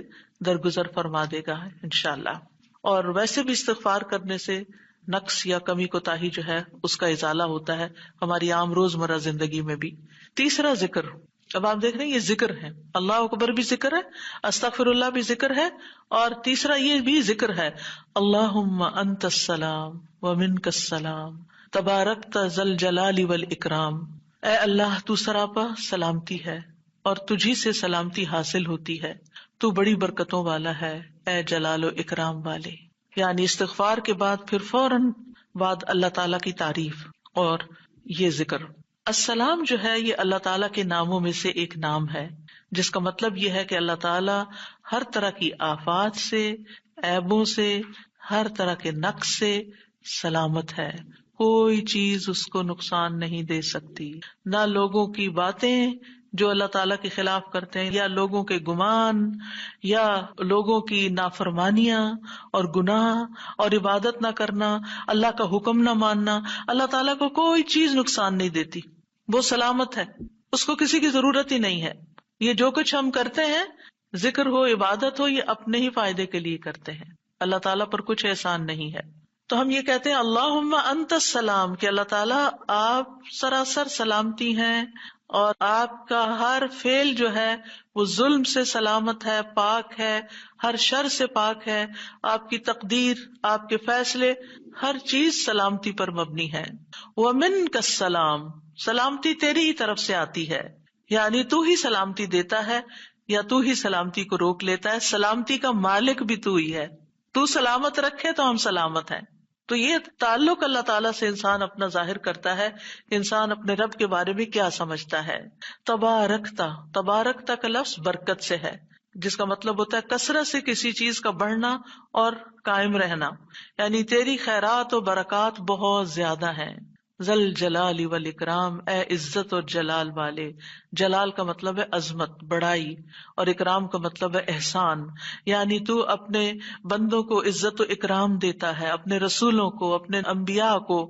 درگزر فرما دے گا انشاءاللہ. اور ویسے بھی استغفار کرنے سے نقص یا کمی کوتاہی جو ہے اس کا ازالہ ہوتا ہے ہماری عام روزمرہ زندگی میں بھی. تیسرا ذکر، اب آپ دیکھ رہے ہیں یہ ذکر ہے، اللہ اکبر بھی ذکر ہے، استغفر اللہ بھی ذکر ہے، اور تیسرا یہ بھی ذکر ہے اللہم انت السلام ومنک السلام تبارکت ذی الجلال والاکرام. اے اللہ تو سراپا سلامتی ہے اور تجھی سے سلامتی حاصل ہوتی ہے، تو بڑی برکتوں والا ہے اے جلال و اکرام والے. یعنی استغفار کے بعد پھر فوراً بعد اللہ تعالیٰ کی تعریف اور یہ ذکر. السلام جو ہے یہ اللہ تعالیٰ کے ناموں میں سے ایک نام ہے جس کا مطلب یہ ہے کہ اللہ تعالیٰ ہر طرح کی آفات سے، عیبوں سے، ہر طرح کے نقص سے سلامت ہے. کوئی چیز اس کو نقصان نہیں دے سکتی، نہ لوگوں کی باتیں جو اللہ تعالیٰ کے خلاف کرتے ہیں، یا لوگوں کے گمان، یا لوگوں کی نافرمانیاں اور گناہ اور عبادت نہ کرنا، اللہ کا حکم نہ ماننا. اللہ تعالیٰ کو کوئی چیز نقصان نہیں دیتی، وہ سلامت ہے، اس کو کسی کی ضرورت ہی نہیں ہے. یہ جو کچھ ہم کرتے ہیں، ذکر ہو، عبادت ہو، یہ اپنے ہی فائدے کے لیے کرتے ہیں، اللہ تعالیٰ پر کچھ احسان نہیں ہے. تو ہم یہ کہتے ہیں اللہم انت السلام کہ اللہ تعالیٰ آپ سراسر سلامتی ہیں اور آپ کا ہر فعل جو ہے وہ ظلم سے سلامت ہے، پاک ہے، ہر شر سے پاک ہے. آپ کی تقدیر، آپ کے فیصلے، ہر چیز سلامتی پر مبنی ہے. ومنک السلام، سلامتی تیری ہی طرف سے آتی ہے، یعنی تو ہی سلامتی دیتا ہے یا تو ہی سلامتی کو روک لیتا ہے. سلامتی کا مالک بھی تو ہی ہے، تو سلامت رکھے تو ہم سلامت ہیں. تو یہ تعلق اللہ تعالیٰ سے انسان اپنا ظاہر کرتا ہے کہ انسان اپنے رب کے بارے میں کیا سمجھتا ہے. تبارکتا، تبارکتا کا لفظ برکت سے ہے جس کا مطلب ہوتا ہے کثرت سے کسی چیز کا بڑھنا اور قائم رہنا، یعنی تیری خیرات و برکات بہت زیادہ ہیں. ذل جلال والاکرام، اے عزت اور جلال والے. جلال کا مطلب ہے عظمت، بڑائی، اور اکرام کا مطلب ہے احسان. یعنی تو اپنے بندوں کو عزت و اکرام دیتا ہے، اپنے رسولوں کو، اپنے انبیاء کو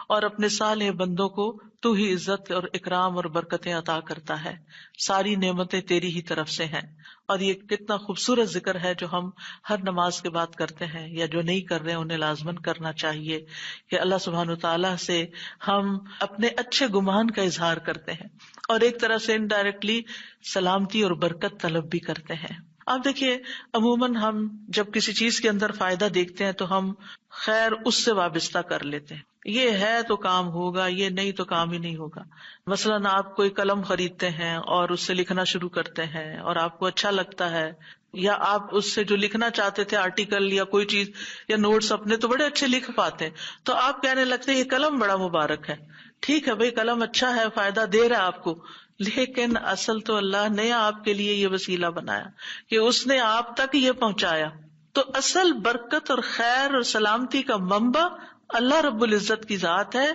اور اپنے صالح بندوں کو تو ہی عزت اور اکرام اور برکتیں عطا کرتا ہے، ساری نعمتیں تیری ہی طرف سے ہیں. اور یہ کتنا خوبصورت ذکر ہے جو ہم ہر نماز کے بعد کرتے ہیں، یا جو نہیں کر رہے انہیں لازماً کرنا چاہیے، کہ اللہ سبحانہ وتعالیٰ سے ہم اپنے اچھے گمان کا اظہار کرتے ہیں اور ایک طرح سے انڈائریکٹلی سلامتی اور برکت طلب بھی کرتے ہیں. آپ دیکھیے عموماً ہم جب کسی چیز کے اندر فائدہ دیکھتے ہیں تو ہم خیر اس سے وابستہ کر لیتے ہیں، یہ ہے تو کام ہوگا، یہ نہیں تو کام ہی نہیں ہوگا. مثلاً آپ کوئی قلم خریدتے ہیں اور اس سے لکھنا شروع کرتے ہیں اور آپ کو اچھا لگتا ہے، یا آپ اس سے جو لکھنا چاہتے تھے آرٹیکل یا کوئی چیز یا نوٹس اپنے تو بڑے اچھے لکھ پاتے ہیں، تو آپ کہنے لگتے ہیں یہ قلم بڑا مبارک ہے. ٹھیک ہے بھائی، قلم اچھا ہے، فائدہ دے رہا ہے آپ کو، لیکن اصل تو اللہ نے آپ کے لیے یہ وسیلہ بنایا کہ اس نے آپ تک یہ پہنچایا. تو اصل برکت اور خیر اور سلامتی کا منبع اللہ رب العزت کی ذات ہے.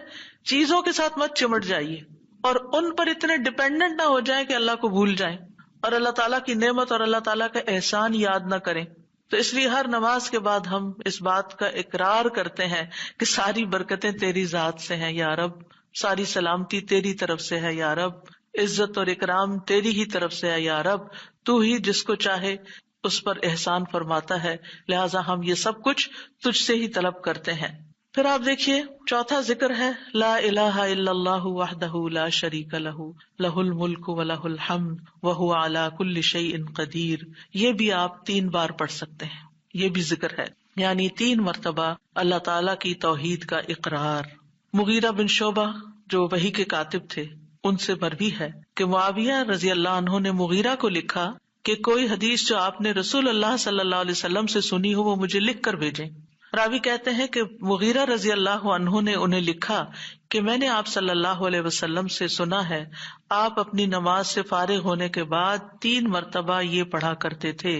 چیزوں کے ساتھ مت چمٹ جائیے اور ان پر اتنے ڈپینڈنٹ نہ ہو جائیں کہ اللہ کو بھول جائیں اور اللہ تعالیٰ کی نعمت اور اللہ تعالیٰ کا احسان یاد نہ کریں. تو اس لیے ہر نماز کے بعد ہم اس بات کا اقرار کرتے ہیں کہ ساری برکتیں تیری ذات سے ہیں یا رب، ساری سلامتی تیری طرف سے ہے یا رب، عزت اور اکرام تیری ہی طرف سے ہے یا رب، تو ہی جس کو چاہے اس پر احسان فرماتا ہے، لہٰذا ہم یہ سب کچھ تجھ سے ہی طلب کرتے ہیں. پھر آپ دیکھیے چوتھا ذکر ہے لا الہ الا اللہ وحدہ لا شریک لہ لہ الملک ولہ الحمد وہو علی کل شیء قدیر. یہ بھی آپ 3 بار پڑھ سکتے ہیں، یہ بھی ذکر ہے، یعنی 3 مرتبہ اللہ تعالی کی توحید کا اقرار. مغیرہ بن شعبہ جو وحی کے کاتب تھے ان سے مروی ہے کہ معاویہ رضی اللہ عنہ نے مغیرہ کو لکھا کہ کوئی حدیث جو آپ نے رسول اللہ صلی اللہ علیہ وسلم سے سنی ہو وہ مجھے لکھ کر بھیجیں. راوی کہتے ہیں کہ مغیرہ رضی اللہ عنہ نے انہیں لکھا کہ میں نے آپ صلی اللہ علیہ وسلم سے سنا ہے آپ اپنی نماز سے فارغ ہونے کے بعد 3 مرتبہ یہ پڑھا کرتے تھے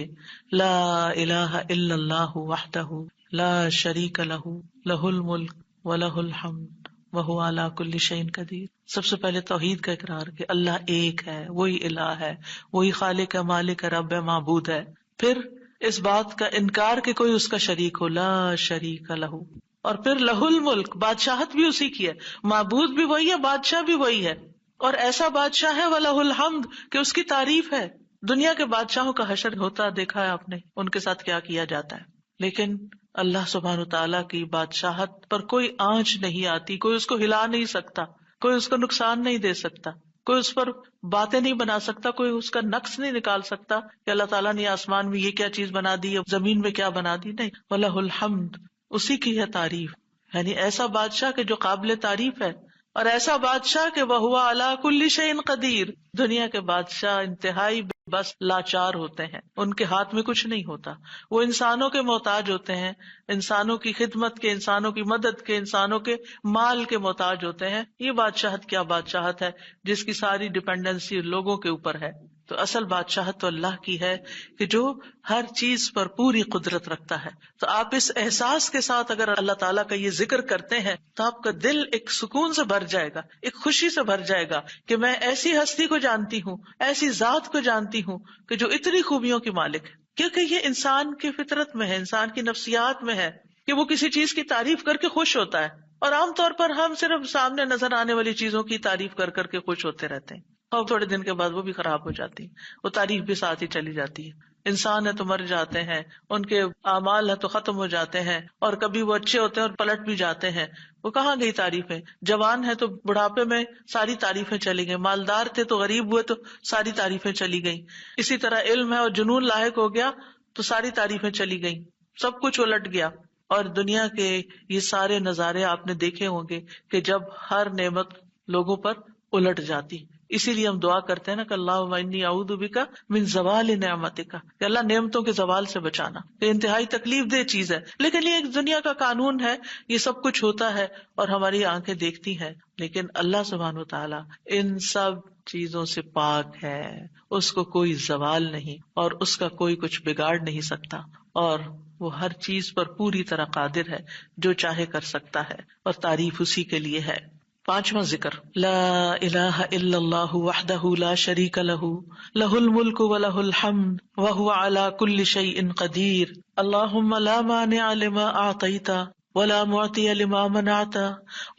لا الہ الا اللہ وحدہ لا شریک لہ لہ الملک ولہ الحمد وہو علی کل شیء قدیر. سب سے پہلے توحید کا اقرار کہ اللہ ایک ہے، وہی الہ ہے، وہی خالق ہے، مالک ہے، رب ہے، معبود ہے. پھر اس بات کا انکار کہ کوئی اس کا شریک ہو، لا شریک لہ. اور پھر لہ الملک، بادشاہت بھی اسی کی ہے، معبود بھی وہی ہے، بادشاہ بھی وہی ہے، اور ایسا بادشاہ ہے ولہ الحمد کہ اس کی تعریف ہے. دنیا کے بادشاہوں کا حشر ہوتا دیکھا ہے آپ نے، ان کے ساتھ کیا کیا جاتا ہے، لیکن اللہ سبحانہ تعالیٰ کی بادشاہت پر کوئی آنچ نہیں آتی، کوئی اس کو ہلا نہیں سکتا، کوئی اس کو نقصان نہیں دے سکتا، کوئی اس پر باتیں نہیں بنا سکتا، کوئی اس کا نقص نہیں نکال سکتا کہ اللہ تعالیٰ نے آسمان میں یہ کیا چیز بنا دی، زمین میں کیا بنا دی. نہیں، وَلَهُ الْحَمْدُ، اسی کی ہے تعریف. یعنی ایسا بادشاہ کہ جو قابل تعریف ہے، اور ایسا بادشاہ کہ وَهُوَ عَلَى كُلِّ شَيْءٍ قَدِيرٌ. دنیا کے بادشاہ انتہائی بس لاچار ہوتے ہیں، ان کے ہاتھ میں کچھ نہیں ہوتا، وہ انسانوں کے محتاج ہوتے ہیں، انسانوں کی خدمت کے، انسانوں کی مدد کے، انسانوں کے مال کے محتاج ہوتے ہیں. یہ بادشاہت کیا بادشاہت ہے جس کی ساری ڈیپینڈنسی لوگوں کے اوپر ہے. تو اصل بادشاہت تو اللہ کی ہے کہ جو ہر چیز پر پوری قدرت رکھتا ہے. تو آپ اس احساس کے ساتھ اگر اللہ تعالیٰ کا یہ ذکر کرتے ہیں تو آپ کا دل ایک سکون سے بھر جائے گا، ایک خوشی سے بھر جائے گا کہ میں ایسی ہستی کو جانتی ہوں، ایسی ذات کو جانتی ہوں کہ جو اتنی خوبیوں کی مالک ہے. کیونکہ یہ انسان کی فطرت میں ہے، انسان کی نفسیات میں ہے کہ وہ کسی چیز کی تعریف کر کے خوش ہوتا ہے، اور عام طور پر ہم صرف سامنے نظر آنے والی چیزوں کی تعریف کر کر کے خوش ہوتے رہتے ہیں، اور تھوڑے دن کے بعد وہ بھی خراب ہو جاتی ہے، وہ تعریف بھی ساتھ ہی چلی جاتی ہے. انسان ہے تو مر جاتے ہیں، ان کے اعمال ہے تو ختم ہو جاتے ہیں، اور کبھی وہ اچھے ہوتے ہیں اور پلٹ بھی جاتے ہیں. وہ کہاں گئی تعریفیں؟ جوان ہے تو بڑھاپے میں ساری تعریفیں چلی گئی، مالدار تھے تو غریب ہوئے تو ساری تعریفیں چلی گئیں. اسی طرح علم ہے اور جنون لاحق ہو گیا تو ساری تعریفیں چلی گئیں، سب کچھ الٹ گیا. اور دنیا کے یہ سارے نظارے آپ نے دیکھے ہوں گے کہ جب ہر نعمت لوگوں پر الٹ جاتی. اسی لیے ہم دعا کرتے ہیں نا کہ اللہم انی اعوذ بک من زوال نعمتک، کہ اللہ نعمتوں کے زوال سے بچانا. یہ انتہائی تکلیف دہ چیز ہے، لیکن یہ ایک دنیا کا قانون ہے، یہ سب کچھ ہوتا ہے اور ہماری آنکھیں دیکھتی ہیں. لیکن اللہ سبحانہ و تعالیٰ ان سب چیزوں سے پاک ہے، اس کو کوئی زوال نہیں اور اس کا کوئی کچھ بگاڑ نہیں سکتا، اور وہ ہر چیز پر پوری طرح قادر ہے، جو چاہے کر سکتا ہے، اور تعریف اسی کے لیے ہے. 5واں ذکر لا الہ الا اللہ وحدہ لا شریک لہ لہ الملک ولہ الحمد وہو علی کل شیء قدیر. اللہم لا مانع لما اعطیت ولا معطی لما منعت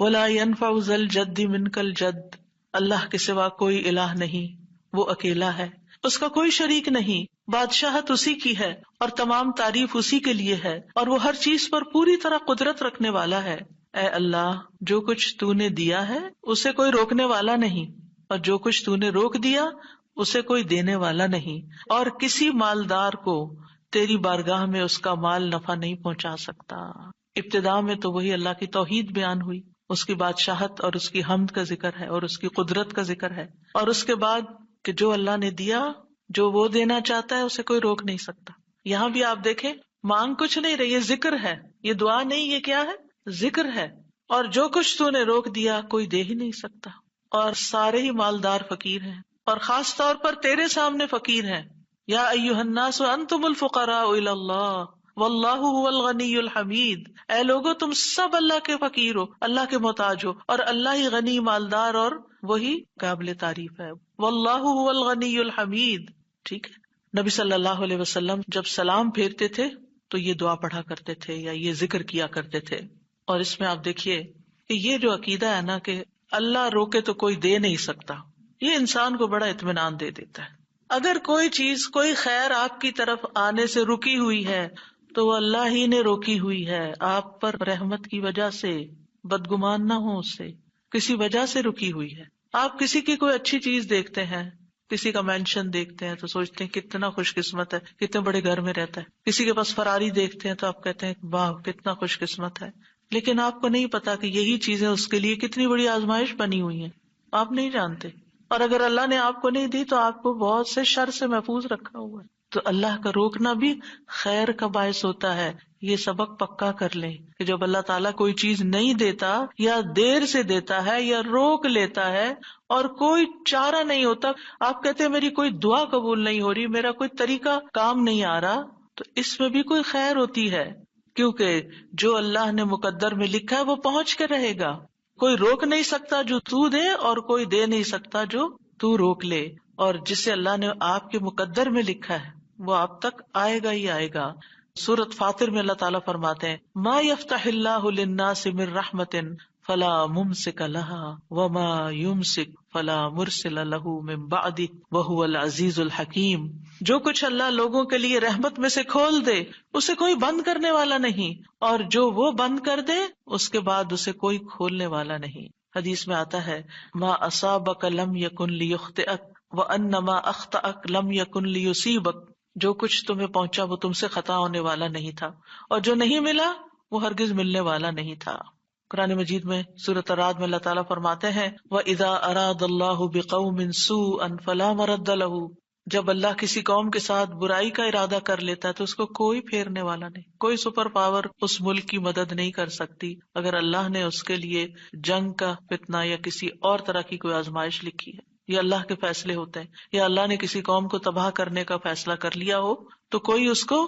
ولا ينفع ذا الجد منك الجد. اللہ کے سوا کوئی الہ نہیں، وہ اکیلا ہے، اس کا کوئی شریک نہیں، بادشاہت اسی کی ہے اور تمام تعریف اسی کے لیے ہے، اور وہ ہر چیز پر پوری طرح قدرت رکھنے والا ہے. اے اللہ، جو کچھ تو نے دیا ہے اسے کوئی روکنے والا نہیں، اور جو کچھ تو نے روک دیا اسے کوئی دینے والا نہیں، اور کسی مالدار کو تیری بارگاہ میں اس کا مال نفع نہیں پہنچا سکتا. ابتدا میں تو وہی اللہ کی توحید بیان ہوئی، اس کی بادشاہت اور اس کی حمد کا ذکر ہے اور اس کی قدرت کا ذکر ہے، اور اس کے بعد کہ جو اللہ نے دیا، جو وہ دینا چاہتا ہے اسے کوئی روک نہیں سکتا. یہاں بھی آپ دیکھیں، مانگ کچھ نہیں رہی، یہ ذکر ہے، یہ دعا نہیں، یہ کیا ہے؟ ذکر ہے. اور جو کچھ تو نے روک دیا کوئی دے ہی نہیں سکتا، اور سارے ہی مالدار فقیر ہیں، اور خاص طور پر تیرے سامنے فقیر ہیں. یا ایھا الناس انتم الفقراء الی اللہ واللہ هو الغنی الحمید. اے لوگو، تم سب اللہ کے فقیر ہو، اللہ کے محتاج ہو، اور اللہ ہی غنی، مالدار اور وہی قابل تعریف ہے. واللہ هو الغنی الحمید. ٹھیک ہے. نبی صلی اللہ علیہ وسلم جب سلام پھیرتے تھے تو یہ دعا پڑھا کرتے تھے یا یہ ذکر کیا کرتے تھے. اور اس میں آپ دیکھیے کہ یہ جو عقیدہ ہے نا کہ اللہ روکے تو کوئی دے نہیں سکتا، یہ انسان کو بڑا اطمینان دے دیتا ہے. اگر کوئی چیز، کوئی خیر آپ کی طرف آنے سے رکی ہوئی ہے تو وہ اللہ ہی نے روکی ہوئی ہے، آپ پر رحمت کی وجہ سے. بدگمان نہ ہو اس سے، کسی وجہ سے رکی ہوئی ہے. آپ کسی کی کوئی اچھی چیز دیکھتے ہیں، کسی کا مینشن دیکھتے ہیں تو سوچتے ہیں کتنا خوش قسمت ہے، کتنے بڑے گھر میں رہتا ہے. کسی کے پاس فراری دیکھتے ہیں تو آپ کہتے ہیں واہ کتنا خوش قسمت ہے. لیکن آپ کو نہیں پتا کہ یہی چیزیں اس کے لیے کتنی بڑی آزمائش بنی ہوئی ہیں، آپ نہیں جانتے. اور اگر اللہ نے آپ کو نہیں دی تو آپ کو بہت سے شر سے محفوظ رکھا ہوا ہے. تو اللہ کا روکنا بھی خیر کا باعث ہوتا ہے. یہ سبق پکا کر لیں کہ جب اللہ تعالیٰ کوئی چیز نہیں دیتا یا دیر سے دیتا ہے یا روک لیتا ہے اور کوئی چارہ نہیں ہوتا، آپ کہتے ہیں میری کوئی دعا قبول نہیں ہو رہی، میرا کوئی طریقہ کام نہیں آ رہا، تو اس میں بھی کوئی خیر ہوتی ہے، کیونکہ جو اللہ نے مقدر میں لکھا ہے وہ پہنچ کے رہے گا. کوئی روک نہیں سکتا جو تو دے، اور کوئی دے نہیں سکتا جو تو روک لے. اور جسے اللہ نے آپ کے مقدر میں لکھا ہے وہ آپ تک آئے گا ہی آئے گا. سورۃ فاطر میں اللہ تعالیٰ فرماتے ہیں ما یفتح اللہ للناس من رحمت فلا ممسک لها وما یمسک فلا مرسل له من بعدہ وہو العزیز الحکیم. جو کچھ اللہ لوگوں کے لیے رحمت میں سے کھول دے اسے کوئی بند کرنے والا نہیں، اور جو وہ بند کر دے اس کے بعد اسے کوئی کھولنے والا نہیں. حدیث میں آتا ہے ما اصابک لم یکن لیخطئک وان ما اخطأک لم یکن لیصیبک. جو کچھ تمہیں پہنچا وہ تم سے خطا ہونے والا نہیں تھا، اور جو نہیں ملا وہ ہرگز ملنے والا نہیں تھا. قرآن مجید میں سورۃ الرعد میں اللہ تعالیٰ فرماتے ہیں وَإِذَا أَرَادَ اللَّهُ بِقَوْمٍ سُوءًا فَلَا مَرَدَّ لَهُ. جب اللہ کسی قوم کے ساتھ برائی کا ارادہ کر لیتا ہے تو اس کو کوئی پھیرنے والا نہیں، کوئی سپر پاور اس ملک کی مدد نہیں کر سکتی اگر اللہ نے اس کے لیے جنگ کا فتنہ یا کسی اور طرح کی کوئی آزمائش لکھی ہے. یہ اللہ کے فیصلے ہوتے ہیں، یا اللہ نے کسی قوم کو تباہ کرنے کا فیصلہ کر لیا ہو تو کوئی اس کو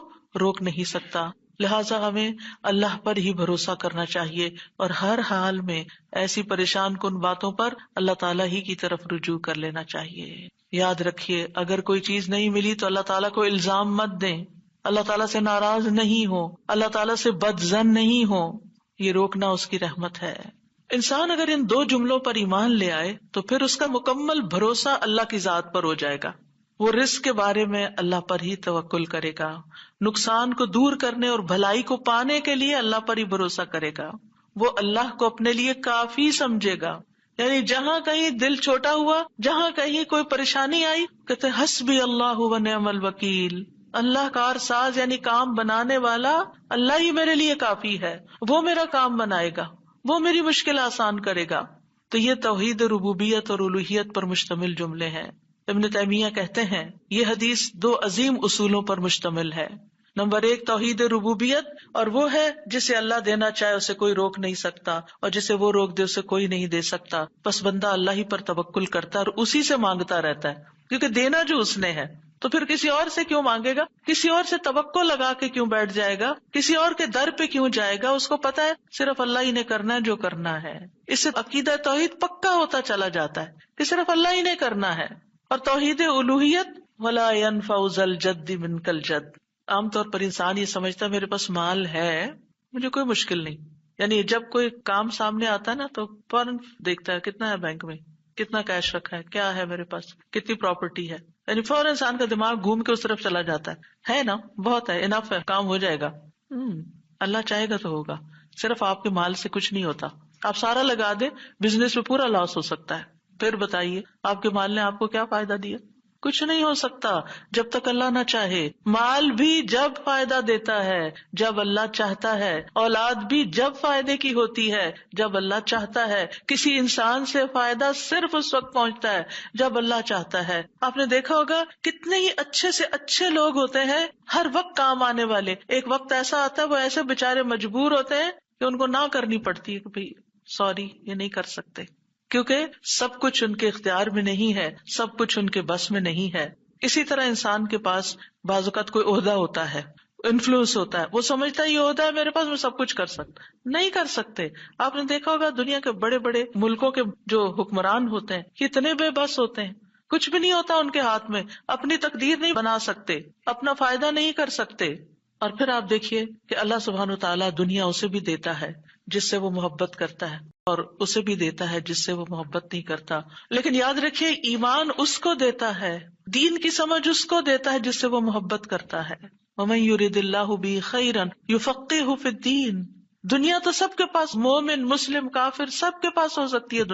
روک نہیں سکتا. لہٰذا ہمیں اللہ پر ہی بھروسہ کرنا چاہیے، اور ہر حال میں ایسی پریشان کن باتوں پر اللہ تعالیٰ ہی کی طرف رجوع کر لینا چاہیے. یاد رکھیے اگر کوئی چیز نہیں ملی تو اللہ تعالیٰ کو الزام مت دیں، اللہ تعالیٰ سے ناراض نہیں ہو، اللہ تعالیٰ سے بد ظن نہیں ہو. یہ روکنا اس کی رحمت ہے. انسان اگر ان دو جملوں پر ایمان لے آئے تو پھر اس کا مکمل بھروسہ اللہ کی ذات پر ہو جائے گا. وہ رزق کے بارے میں اللہ پر ہی توکل کرے گا، نقصان کو دور کرنے اور بھلائی کو پانے کے لیے اللہ پر ہی بھروسہ کرے گا. وہ اللہ کو اپنے لیے کافی سمجھے گا. یعنی جہاں کہیں دل چھوٹا ہوا، جہاں کہیں کوئی پریشانی آئی، کہتے حسبی اللہ و نعم الوکیل. اللہ کار ساز یعنی کام بنانے والا اللہ ہی میرے لیے کافی ہے، وہ میرا کام بنائے گا، وہ میری مشکل آسان کرے گا. تو یہ توحید ربوبیت اور الوہیت پر مشتمل جملے ہیں. ابن تیمیہ کہتے ہیں یہ حدیث دو عظیم اصولوں پر مشتمل ہے. نمبر 1 توحید ربوبیت، اور وہ ہے جسے اللہ دینا چاہے اسے کوئی روک نہیں سکتا، اور جسے وہ روک دے اسے کوئی نہیں دے سکتا. بس بندہ اللہ ہی پر توکل کرتا ہے اور اسی سے مانگتا رہتا ہے، کیونکہ دینا جو اس نے ہے. تو پھر کسی اور سے کیوں مانگے گا، کسی اور سے توقع لگا کے کیوں بیٹھ جائے گا، کسی اور کے در پہ کیوں جائے گا. اس کو پتا ہے صرف اللہ ہی نے کرنا ہے جو کرنا ہے. اس سے عقیدہ توحید پکا ہوتا چلا جاتا ہے کہ صرف اللہ ہی نے کرنا ہے. اور توحید الوہیت ولا ينفع ذا الجد منك الجد. عام طور پر انسان یہ سمجھتا ہے میرے پاس مال ہے، مجھے کوئی مشکل نہیں، یعنی جب کوئی کام سامنے آتا ہے نا تو فوراً دیکھتا ہے کتنا ہے بینک میں، کتنا کیش رکھا ہے، کیا ہے میرے پاس، کتنی پراپرٹی ہے، یعنی فوراً انسان کا دماغ گھوم کے اس طرف چلا جاتا ہے نا، بہت ہے، انف ہے، کام ہو جائے گا۔ اللہ چاہے گا تو ہوگا، صرف آپ کے مال سے کچھ نہیں ہوتا۔ آپ سارا لگا دیں، بزنس میں پورا لاس ہو سکتا ہے، پھر بتائیے آپ کے مال نے آپ کو کیا فائدہ دیا؟ کچھ نہیں ہو سکتا جب تک اللہ نہ چاہے۔ مال بھی جب فائدہ دیتا ہے جب اللہ چاہتا ہے، اولاد بھی جب فائدے کی ہوتی ہے جب اللہ چاہتا ہے۔ کسی انسان سے فائدہ صرف اس وقت پہنچتا ہے جب اللہ چاہتا ہے۔ آپ نے دیکھا ہوگا کتنے ہی اچھے سے اچھے لوگ ہوتے ہیں ہر وقت کام آنے والے، ایک وقت ایسا آتا ہے وہ ایسے بےچارے مجبور ہوتے ہیں کہ ان کو نہ کرنی پڑتی ہے کہ بھائی سوری یہ نہیں کر سکتے، کیونکہ سب کچھ ان کے اختیار میں نہیں ہے، سب کچھ ان کے بس میں نہیں ہے۔ اسی طرح انسان کے پاس بعض اوقات کوئی عہدہ ہوتا ہے، انفلوئنس ہوتا ہے، وہ سمجھتا ہے یہ عہدہ ہے میرے پاس، میں سب کچھ کر سکتا، نہیں کر سکتے۔ آپ نے دیکھا ہوگا دنیا کے بڑے بڑے ملکوں کے جو حکمران ہوتے ہیں کتنے بے بس ہوتے ہیں، کچھ بھی نہیں ہوتا ان کے ہاتھ میں، اپنی تقدیر نہیں بنا سکتے، اپنا فائدہ نہیں کر سکتے۔ اور پھر آپ دیکھیے کہ اللہ سبحانہ وتعالیٰ دنیا اسے بھی دیتا ہے جس سے وہ محبت کرتا ہے، اور اسے بھی دیتا ہے جس سے وہ محبت نہیں کرتا۔ لیکن یاد رکھیے ایمان اس کو دیتا ہے، دین کی سمجھ اس کو دیتا ہے جس سے وہ محبت کرتا ہے۔ وَمَن يُرِدِ اللَّهُ بِهِ خَيْرًا يُفَقِّهْهُ فِي الدِّينِ۔ دنیا تو سب کے پاس، مومن مسلم کافر سب کے پاس ہو سکتی ہے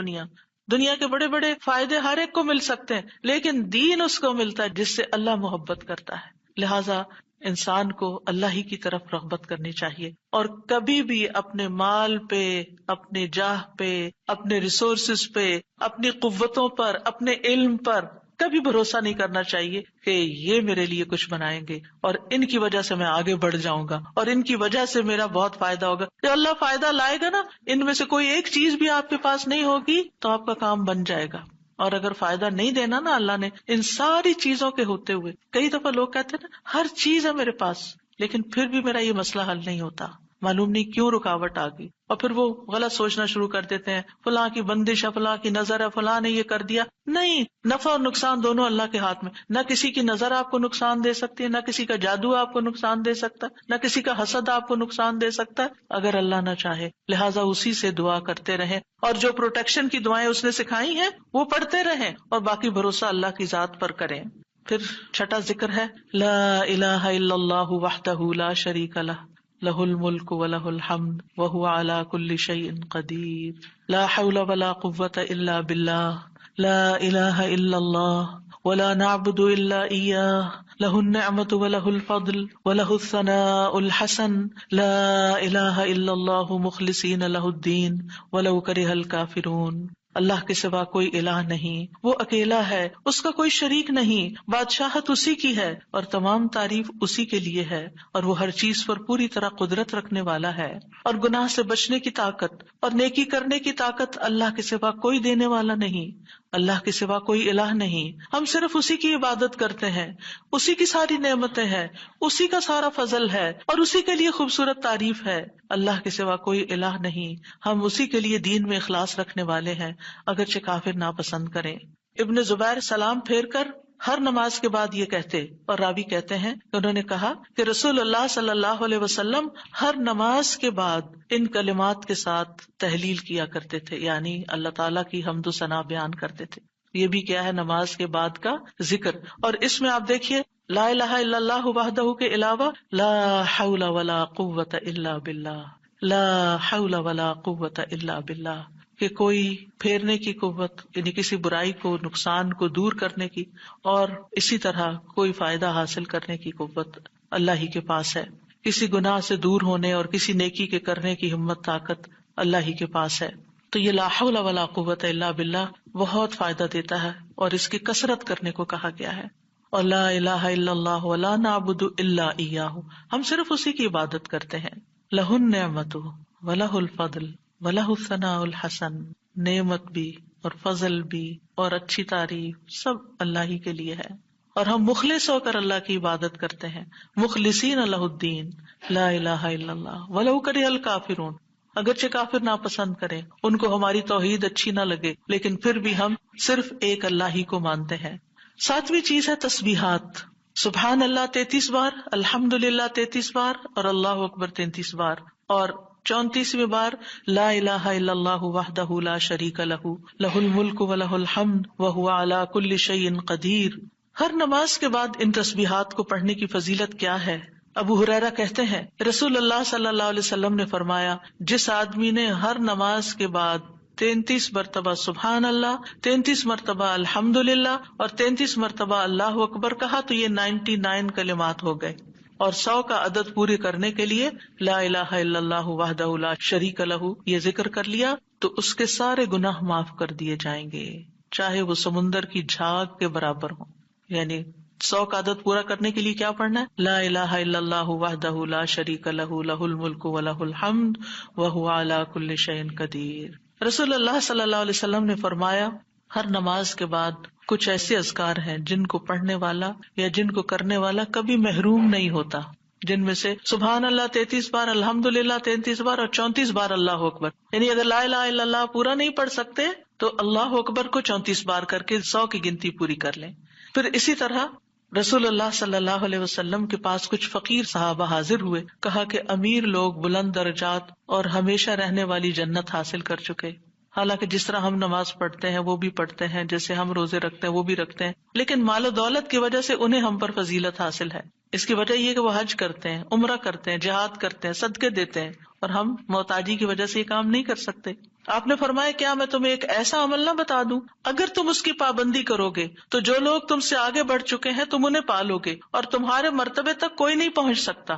دنیا کے بڑے بڑے فائدے ہر ایک کو مل سکتے ہیں، لیکن دین اس کو ملتا ہے جس سے اللہ محبت کرتا ہے۔ لہذا انسان کو اللہ ہی کی طرف رغبت کرنی چاہیے، اور کبھی بھی اپنے مال پہ، اپنے جاہ پہ، اپنے ریسورسز پہ، اپنی قوتوں پر، اپنے علم پر کبھی بھروسہ نہیں کرنا چاہیے کہ یہ میرے لیے کچھ بنائیں گے اور ان کی وجہ سے میں آگے بڑھ جاؤں گا اور ان کی وجہ سے میرا بہت فائدہ ہوگا۔ جب اللہ فائدہ لائے گا نا، ان میں سے کوئی ایک چیز بھی آپ کے پاس نہیں ہوگی تو آپ کا کام بن جائے گا۔ اور اگر فائدہ نہیں دینا نا اللہ نے ان ساری چیزوں کے ہوتے ہوئے، کئی دفعہ لوگ کہتے ہیں نا ہر چیز ہے میرے پاس لیکن پھر بھی میرا یہ مسئلہ حل نہیں ہوتا، معلوم نہیں کیوں رکاوٹ آ گئی، اور پھر وہ غلط سوچنا شروع کر دیتے ہیں فلاں کی بندش ہے، فلاں کی نظر ہے، فلاں نے یہ کر دیا۔ نہیں، نفع اور نقصان دونوں اللہ کے ہاتھ میں، نہ کسی کی نظر آپ کو نقصان دے سکتی ہے، نہ کسی کا جادو آپ کو نقصان دے سکتا ہے، نہ کسی کا حسد آپ کو نقصان دے سکتا ہے اگر اللہ نہ چاہے۔ لہٰذا اسی سے دعا کرتے رہیں، اور جو پروٹیکشن کی دعائیں اس نے سکھائی ہیں وہ پڑھتے رہیں، اور باقی بھروسہ اللہ کی ذات پر کریں۔ پھر چھٹا ذکر ہے لا الہ الا اللہ وحدہ لا شریک لہ، لہ الملک ولہ الحمد وہو علی کل شیء قدیر، لا حول ولا قوۃ الا باللہ، لا الہ الا اللہ ولا نعبد الا ایاہ، لہ النعمۃ ولہ الفضل ولہ الثناء الحسن، لا الہ الا اللہ مخلصین لہ الدین ولو کرہ الکافرون۔ اللہ کے سوا کوئی الہ نہیں، وہ اکیلا ہے، اس کا کوئی شریک نہیں، بادشاہت اسی کی ہے اور تمام تعریف اسی کے لیے ہے، اور وہ ہر چیز پر پوری طرح قدرت رکھنے والا ہے، اور گناہ سے بچنے کی طاقت اور نیکی کرنے کی طاقت اللہ کے سوا کوئی دینے والا نہیں، اللہ کے سوا کوئی الہ نہیں۔ ہم صرف اسی کی عبادت کرتے ہیں، اسی کی ساری نعمتیں ہیں، اسی کا سارا فضل ہے اور اسی کے لیے خوبصورت تعریف ہے۔ اللہ کے سوا کوئی الہ نہیں، ہم اسی کے لیے دین میں اخلاص رکھنے والے ہیں اگرچہ کافر ناپسند کریں۔ ابن زبیر سلام پھیر کر ہر نماز کے بعد یہ کہتے، اور راوی کہتے ہیں کہ انہوں نے کہا کہ رسول اللہ صلی اللہ علیہ وسلم ہر نماز کے بعد ان کلمات کے ساتھ تحلیل کیا کرتے تھے، یعنی اللہ تعالیٰ کی حمد و ثنا بیان کرتے تھے۔ یہ بھی کیا ہے نماز کے بعد کا ذکر، اور اس میں آپ دیکھیے لا الہ الا اللہ وحدہ کے علاوہ لا حول ولا قوت الا باللہ، لا حول ولا قوت الا باللہ، کہ کوئی پھیرنے کی قوت یعنی کسی برائی کو، نقصان کو دور کرنے کی، اور اسی طرح کوئی فائدہ حاصل کرنے کی قوت اللہ ہی کے پاس ہے۔ کسی گناہ سے دور ہونے اور کسی نیکی کے کرنے کی ہمت طاقت اللہ ہی کے پاس ہے۔ تو یہ لا حول ولا قوت الا باللہ بہت فائدہ دیتا ہے، اور اس کی کثرت کرنے کو کہا گیا ہے۔ اور لا الہ الا اللہ ولا نعبد الا ایاہ، ہم صرف اسی کی عبادت کرتے ہیں۔ لہ النعمت ولہ الفضل ولہ الثناء الحسن، نعمت بھی اور فضل بھی اور اچھی تعریف سب اللہ ہی کے لیے ہے، اور ہم مخلص ہو کر اللہ کی عبادت کرتے ہیں، مخلصین لہ الدین، لا الہ الا اللہ ولو کرہ الکافرون، اگرچہ کافر ناپسند کریں، ان کو ہماری توحید اچھی نہ لگے، لیکن پھر بھی ہم صرف ایک اللہ ہی کو مانتے ہیں۔ ساتویں چیز ہے تسبیحات، سبحان اللہ 33 بار، الحمدللہ 33 بار اور اللہ اکبر 33 بار، اور 34ویں بار لا الہ الا اللہ وحدہ لا شریک لہ لہ الملک ولہ الحمد وہو علی کل شیء قدیر۔ ہر نماز کے بعد ان تسبیحات کو پڑھنے کی فضیلت کیا ہے؟ ابو ہریرہ کہتے ہیں رسول اللہ صلی اللہ علیہ وسلم نے فرمایا، جس آدمی نے ہر نماز کے بعد 33 مرتبہ سبحان اللہ، 33 مرتبہ الحمدللہ اور 33 مرتبہ اللہ اکبر کہا تو یہ 99 کلمات ہو گئے، اور 100 کا عدد پورے کرنے کے لیے لا الہ الا اللہ وحدہ لا شریک لہ یہ ذکر کر لیا تو اس کے سارے گناہ معاف کر دیے جائیں گے، چاہے وہ سمندر کی جھاگ کے برابر ہوں۔ یعنی 100 کا عدد پورا کرنے کے لیے کیا پڑھنا ہے؟ لا الہ الا اللہ وحدہ لا شریک لہ لہ الملک ولہ الحمد وہو علی کل شیء قدیر۔ رسول اللہ صلی اللہ علیہ وسلم نے فرمایا، ہر نماز کے بعد کچھ ایسے اذکار ہیں جن کو پڑھنے والا یا جن کو کرنے والا کبھی محروم نہیں ہوتا، جن میں سے سبحان اللہ 33 بار، الحمدللہ 33 بار اور 34 بار اللہ اکبر۔ یعنی اگر لا الہ الا اللہ پورا نہیں پڑھ سکتے تو اللہ اکبر کو 34 بار کر کے 100 کی گنتی پوری کر لیں۔ پھر اسی طرح رسول اللہ صلی اللہ علیہ وسلم کے پاس کچھ فقیر صحابہ حاضر ہوئے، کہا کہ امیر لوگ بلند درجات اور ہمیشہ رہنے والی جنت حاصل کر چکے، حالانکہ جس طرح ہم نماز پڑھتے ہیں وہ بھی پڑھتے ہیں، جیسے ہم روزے رکھتے ہیں وہ بھی رکھتے ہیں، لیکن مال و دولت کی وجہ سے انہیں ہم پر فضیلت حاصل ہے۔ اس کی وجہ یہ کہ وہ حج کرتے ہیں، عمرہ کرتے ہیں، جہاد کرتے ہیں، صدقے دیتے ہیں، اور ہم محتاجی کی وجہ سے یہ کام نہیں کر سکتے۔ آپ نے فرمایا کیا میں تمہیں ایک ایسا عمل نہ بتا دوں، اگر تم اس کی پابندی کرو گے تو جو لوگ تم سے آگے بڑھ چکے ہیں تم انہیں پالو گے اور تمہارے مرتبے تک کوئی نہیں پہنچ سکتا،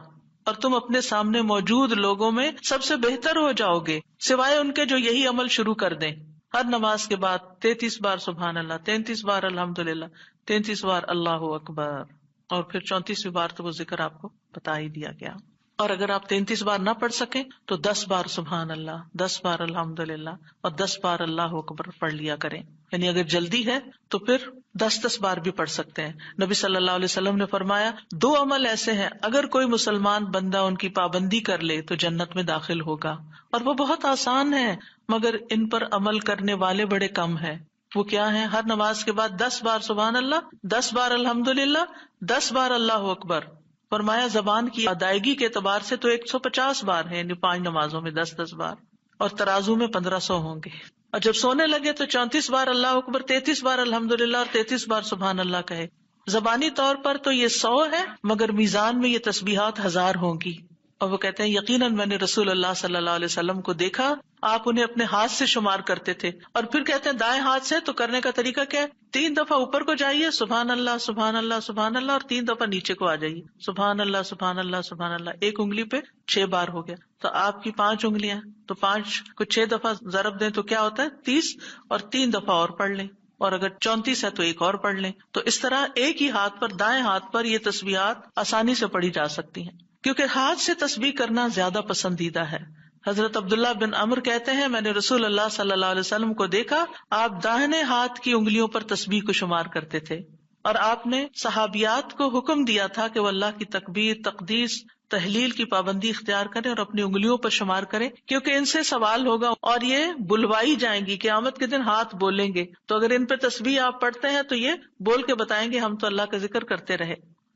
اور تم اپنے سامنے موجود لوگوں میں سب سے بہتر ہو جاؤ گے سوائے ان کے جو یہی عمل شروع کر دیں۔ ہر نماز کے بعد 33 بار سبحان اللہ، 33 بار الحمدللہ، 33 بار اللہ اکبر، اور پھر 34ویں بار تو وہ ذکر آپ کو بتا ہی دیا گیا۔ اور اگر آپ 33 بار نہ پڑھ سکیں تو 10 بار سبحان اللہ، 10 بار الحمدللہ اور 10 بار اللہ اکبر پڑھ لیا کریں۔ یعنی اگر جلدی ہے تو پھر 10 بار بھی پڑھ سکتے ہیں۔ نبی صلی اللہ علیہ وسلم نے فرمایا 2 عمل ایسے ہیں اگر کوئی مسلمان بندہ ان کی پابندی کر لے تو جنت میں داخل ہوگا، اور وہ بہت آسان ہے مگر ان پر عمل کرنے والے بڑے کم ہیں۔ وہ کیا ہیں؟ ہر نماز کے بعد 10 بار سبحان اللہ، 10 بار الحمدللہ، 10 بار اللہ اکبر۔ فرمایا زبان کی ادائیگی کے اعتبار سے تو 150 بار ہے، یعنی 5 نمازوں میں 10 بار، اور ترازو میں 1500 ہوں گے۔ اور جب سونے لگے تو 34 بار اللہ اکبر، 33 بار الحمدللہ اور 33 بار سبحان اللہ کہے۔ زبانی طور پر تو یہ 100 ہے مگر میزان میں یہ تسبیحات 1000 ہوں گی۔ اور وہ کہتے ہیں یقیناً میں نے رسول اللہ صلی اللہ علیہ وسلم کو دیکھا، آپ انہیں اپنے ہاتھ سے شمار کرتے تھے، اور پھر کہتے ہیں دائیں ہاتھ سے تو کرنے کا طریقہ کیا ہے؟ 3 دفعہ اوپر کو جائیے سبحان اللہ سبحان اللہ سبحان اللہ، اور 3 دفعہ نیچے کو آ جائیے سبحان اللہ سبحان اللہ سبحان اللہ۔ ایک انگلی پہ 6 بار ہو گیا، تو آپ کی 5 انگلیاں تو 5 کو 6 دفعہ ضرب دیں تو کیا ہوتا ہے؟ 30، اور 3 دفعہ اور پڑھ لیں، اور اگر 34 ہے تو ایک اور پڑھ لیں۔ تو اس طرح ایک ہی ہاتھ پر، دائیں ہاتھ پر یہ تسبیحات آسانی سے پڑھی جا سکتی ہیں، کیونکہ ہاتھ سے تسبیح کرنا زیادہ پسندیدہ ہے۔ حضرت عبداللہ بن عمر کہتے ہیں میں نے رسول اللہ صلی اللہ علیہ وسلم کو دیکھا، آپ داہنے ہاتھ کی انگلیوں پر تسبیح کو شمار کرتے تھے، اور آپ نے صحابیات کو حکم دیا تھا کہ وہ اللہ کی تکبیر، تقدیس، تحلیل کی پابندی اختیار کریں اور اپنی انگلیوں پر شمار کریں، کیونکہ ان سے سوال ہوگا اور یہ بلوائی جائیں گی، قیامت کے دن ہاتھ بولیں گے، تو اگر ان پہ تسبیح آپ پڑھتے ہیں تو یہ بول کے بتائیں گے ہم تو اللہ کا ذکر کرتے رہے۔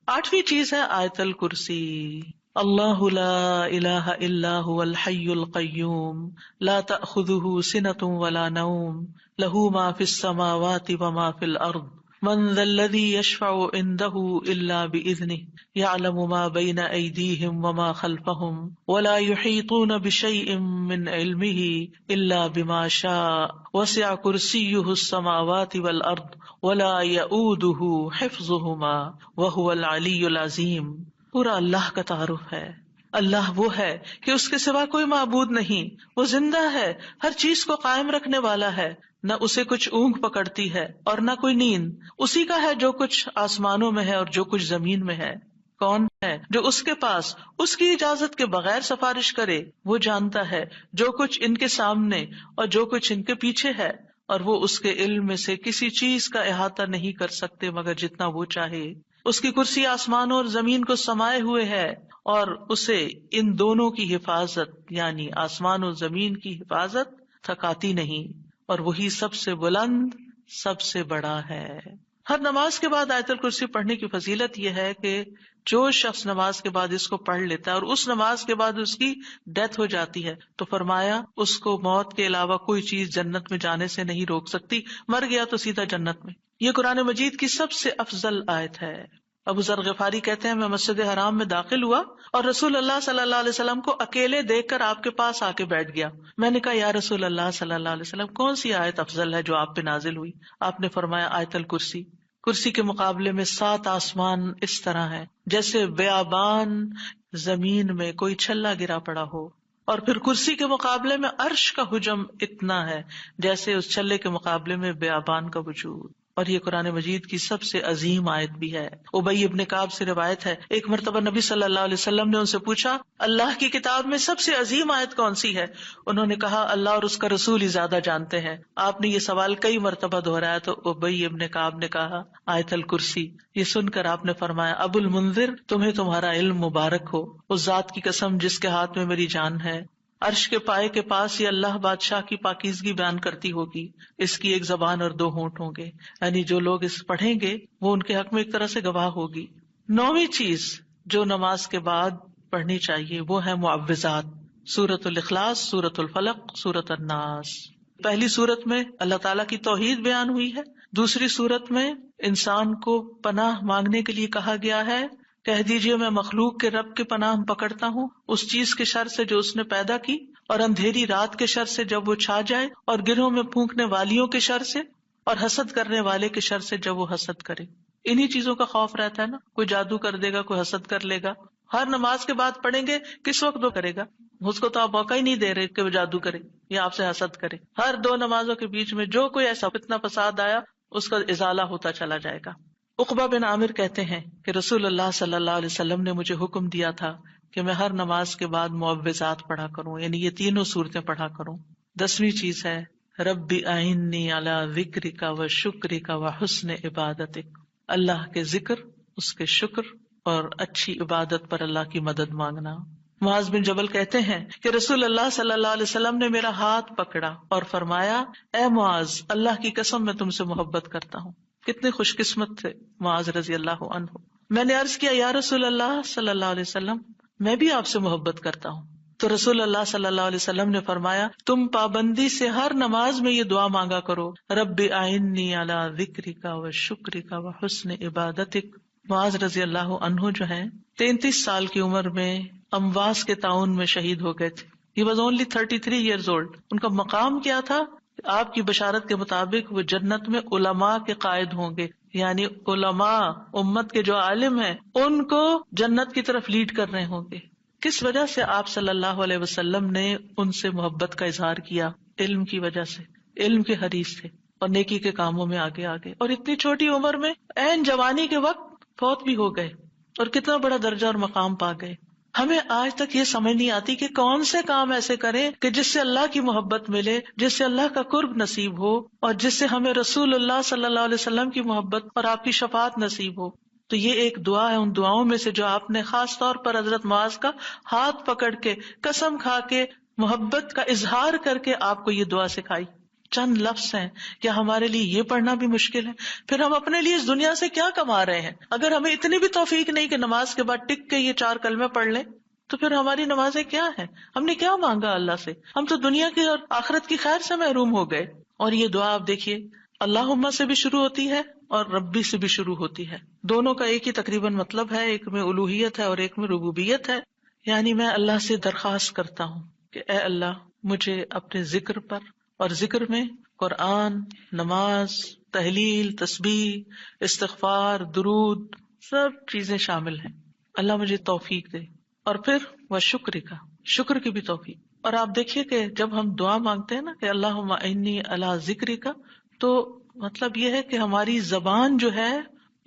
8ویں چیز ہے آیت الکرسی۔ اللہ لا الہ الا هو الحی القیوم لا تأخذہ سنۃ ولا نوم لہ ما فی السماوات وما فی الارض من ذا الذی یشفع عنده الا بإذنہ یعلم ما بین ایدیہم وما خلفہم ولا یحیطون بشیء من علمہ الا بما شاء وسع کرسیہ السماوات والارض ولا یؤودہ حفظہما وہو العلی العظیم۔ پورا اللہ کا تعارف ہے۔ اللہ وہ ہے کہ اس کے سوا کوئی معبود نہیں، وہ زندہ ہے، ہر چیز کو قائم رکھنے والا ہے، نہ اسے کچھ اونگ پکڑتی ہے اور نہ کوئی نیند، اسی کا ہے جو کچھ آسمانوں میں ہے اور جو کچھ زمین میں ہے۔ کون ہے جو اس کے پاس اس کی اجازت کے بغیر سفارش کرے؟ وہ جانتا ہے جو کچھ ان کے سامنے اور جو کچھ ان کے پیچھے ہے، اور وہ اس کے علم میں سے کسی چیز کا احاطہ نہیں کر سکتے مگر جتنا وہ چاہے۔ اس کی کرسی آسمانوں اور زمین کو سمائے ہوئے ہے، اور اسے ان دونوں کی حفاظت یعنی آسمان و زمین کی حفاظت تھکاتی نہیں، اور وہی سب سے بلند، سب سے بڑا ہے۔ ہر نماز کے بعد آیت الکرسی پڑھنے کی فضیلت یہ ہے کہ جو شخص نماز کے بعد اس کو پڑھ لیتا ہے اور اس نماز کے بعد اس کی ڈیتھ ہو جاتی ہے تو فرمایا اس کو موت کے علاوہ کوئی چیز جنت میں جانے سے نہیں روک سکتی، مر گیا تو سیدھا جنت میں۔ یہ قرآن مجید کی سب سے افضل آیت ہے۔ ابو ذر غفاری کہتے ہیں میں مسجد حرام میں داخل ہوا اور رسول اللہ صلی اللہ علیہ وسلم کو اکیلے دیکھ کر آپ کے پاس آ کے بیٹھ گیا۔ میں نے کہا یا رسول اللہ صلی اللہ علیہ وسلم کون سی آیت افضل ہے جو آپ پہ نازل ہوئی؟ آپ نے فرمایا آیت الکرسی۔ کرسی کے مقابلے میں 7 آسمان اس طرح ہے جیسے بیابان زمین میں کوئی چھلا گرا پڑا ہو، اور پھر کرسی کے مقابلے میں عرش کا حجم اتنا ہے جیسے اس چھلے کے مقابلے میں بیابان کا وجود۔ اور یہ قرآن مجید کی سب سے عظیم آیت بھی ہے۔ ابی ابن کعب سے روایت ہے ایک مرتبہ نبی صلی اللہ علیہ وسلم نے ان سے پوچھا اللہ کی کتاب میں سب سے عظیم آیت کون سی ہے؟ انہوں نے کہا اللہ اور اس کا رسول ہی زیادہ جانتے ہیں۔ آپ نے یہ سوال کئی مرتبہ دہرایا تو ابی ابن کعب نے کہا آیت الکرسی۔ یہ سن کر آپ نے فرمایا ابو المنذر تمہیں تمہارا علم مبارک ہو، اس ذات کی قسم جس کے ہاتھ میں میری جان ہے، عرش کے پائے کے پاس یہ اللہ بادشاہ کی پاکیزگی بیان کرتی ہوگی، اس کی ایک زبان اور 2 ہونٹ ہوں گے، یعنی جو لوگ اس پڑھیں گے وہ ان کے حق میں ایک طرح سے گواہ ہوگی۔ 9ویں چیز جو نماز کے بعد پڑھنی چاہیے وہ ہے معوذات، سورۃ الاخلاص، سورۃ الفلق، سورۃ الناس۔ پہلی سورت میں اللہ تعالیٰ کی توحید بیان ہوئی ہے، دوسری سورت میں انسان کو پناہ مانگنے کے لیے کہا گیا ہے، کہہ دیجئے میں مخلوق کے رب کے پناہ پکڑتا ہوں اس چیز کے شر سے جو اس نے پیدا کی، اور اندھیری رات کے شر سے جب وہ چھا جائے، اور گرہوں میں پھونکنے والیوں کے شر سے، اور حسد کرنے والے کے شر سے جب وہ حسد کرے۔ انہی چیزوں کا خوف رہتا ہے نا، کوئی جادو کر دے گا، کوئی حسد کر لے گا۔ ہر نماز کے بعد پڑھیں گے کس وقت وہ کرے گا؟ اس کو تو آپ موقع ہی نہیں دے رہے کہ وہ جادو کرے یا آپ سے حسد کرے۔ ہر 2 نمازوں کے بیچ میں جو کوئی ایسا فتنہ فساد آیا اس کا ازالہ ہوتا چلا جائے گا۔ عقبہ بن عامر کہتے ہیں کہ رسول اللہ صلی اللہ علیہ وسلم نے مجھے حکم دیا تھا کہ میں ہر نماز کے بعد معوذات پڑھا کروں، یعنی یہ 3 صورتیں پڑھا کروں۔ 10ویں چیز ہے رب اعنی علی ذکرک و شکرک و حسن عبادتک، اللہ کے ذکر، اس کے شکر اور اچھی عبادت پر اللہ کی مدد مانگنا۔ معاذ بن جبل کہتے ہیں کہ رسول اللہ صلی اللہ علیہ وسلم نے میرا ہاتھ پکڑا اور فرمایا اے معاذ اللہ کی قسم میں تم سے محبت کرتا ہوں۔ کتنے خوش قسمت تھے معاذ رضی اللہ عنہ۔ میں نے عرض کیا یا رسول اللہ صلی اللہ علیہ وسلم میں بھی آپ سے محبت کرتا ہوں۔ تو رسول اللہ صلی اللہ علیہ وسلم نے فرمایا تم پابندی سے ہر نماز میں یہ دعا مانگا کرو رب اعنی علی ذکرک و شکرک و حسن عبادتک۔ معاذ رضی اللہ عنہ جو ہیں 33 سال کی عمر میں امواس کے طاعون میں شہید ہو گئے تھے۔ He was only 33 years old۔ ان کا مقام کیا تھا؟ آپ کی بشارت کے مطابق وہ جنت میں علماء کے قائد ہوں گے، یعنی علماء امت کے جو عالم ہیں ان کو جنت کی طرف لیڈ کر رہے ہوں گے۔ کس وجہ سے آپ صلی اللہ علیہ وسلم نے ان سے محبت کا اظہار کیا؟ علم کی وجہ سے، علم کے حریص تھے اور نیکی کے کاموں میں آگے آگے، اور اتنی چھوٹی عمر میں عین جوانی کے وقت فوت بھی ہو گئے اور کتنا بڑا درجہ اور مقام پا گئے۔ ہمیں آج تک یہ سمجھ نہیں آتی کہ کون سے کام ایسے کریں کہ جس سے اللہ کی محبت ملے، جس سے اللہ کا قرب نصیب ہو، اور جس سے ہمیں رسول اللہ صلی اللہ علیہ وسلم کی محبت اور آپ کی شفاعت نصیب ہو۔ تو یہ ایک دعا ہے ان دعاؤں میں سے جو آپ نے خاص طور پر حضرت معاذ کا ہاتھ پکڑ کے قسم کھا کے محبت کا اظہار کر کے آپ کو یہ دعا سکھائی۔ چند لفظ ہیں، کیا ہمارے لیے یہ پڑھنا بھی مشکل ہے؟ پھر ہم اپنے لیے اس دنیا سے کیا کما رہے ہیں؟ اگر ہمیں اتنی بھی توفیق نہیں کہ نماز کے بعد ٹک کے یہ 4 کلمے پڑھ لیں تو پھر ہماری نمازیں کیا ہیں؟ ہم نے کیا مانگا اللہ سے؟ ہم تو دنیا کی اور آخرت کی خیر سے محروم ہو گئے۔ اور یہ دعا آپ دیکھیے اللہم سے بھی شروع ہوتی ہے اور ربی سے بھی شروع ہوتی ہے، دونوں کا ایک ہی تقریباً مطلب ہے، ایک میں الوہیت ہے اور ایک میں ربوبیت ہے۔ یعنی میں اللہ سے درخواست کرتا ہوں کہ اے اللہ مجھے اپنے ذکر پر، اور ذکر میں قرآن، نماز، تحلیل، تسبیح، استغفار، درود، سب چیزیں شامل ہیں، اللہ مجھے توفیق دے۔ اور پھر وہ شکر کی بھی توفیق۔ اور آپ دیکھیے کہ جب ہم دعا مانگتے ہیں نا کہ اللہم انی علی ذکرک، تو مطلب یہ ہے کہ ہماری زبان جو ہے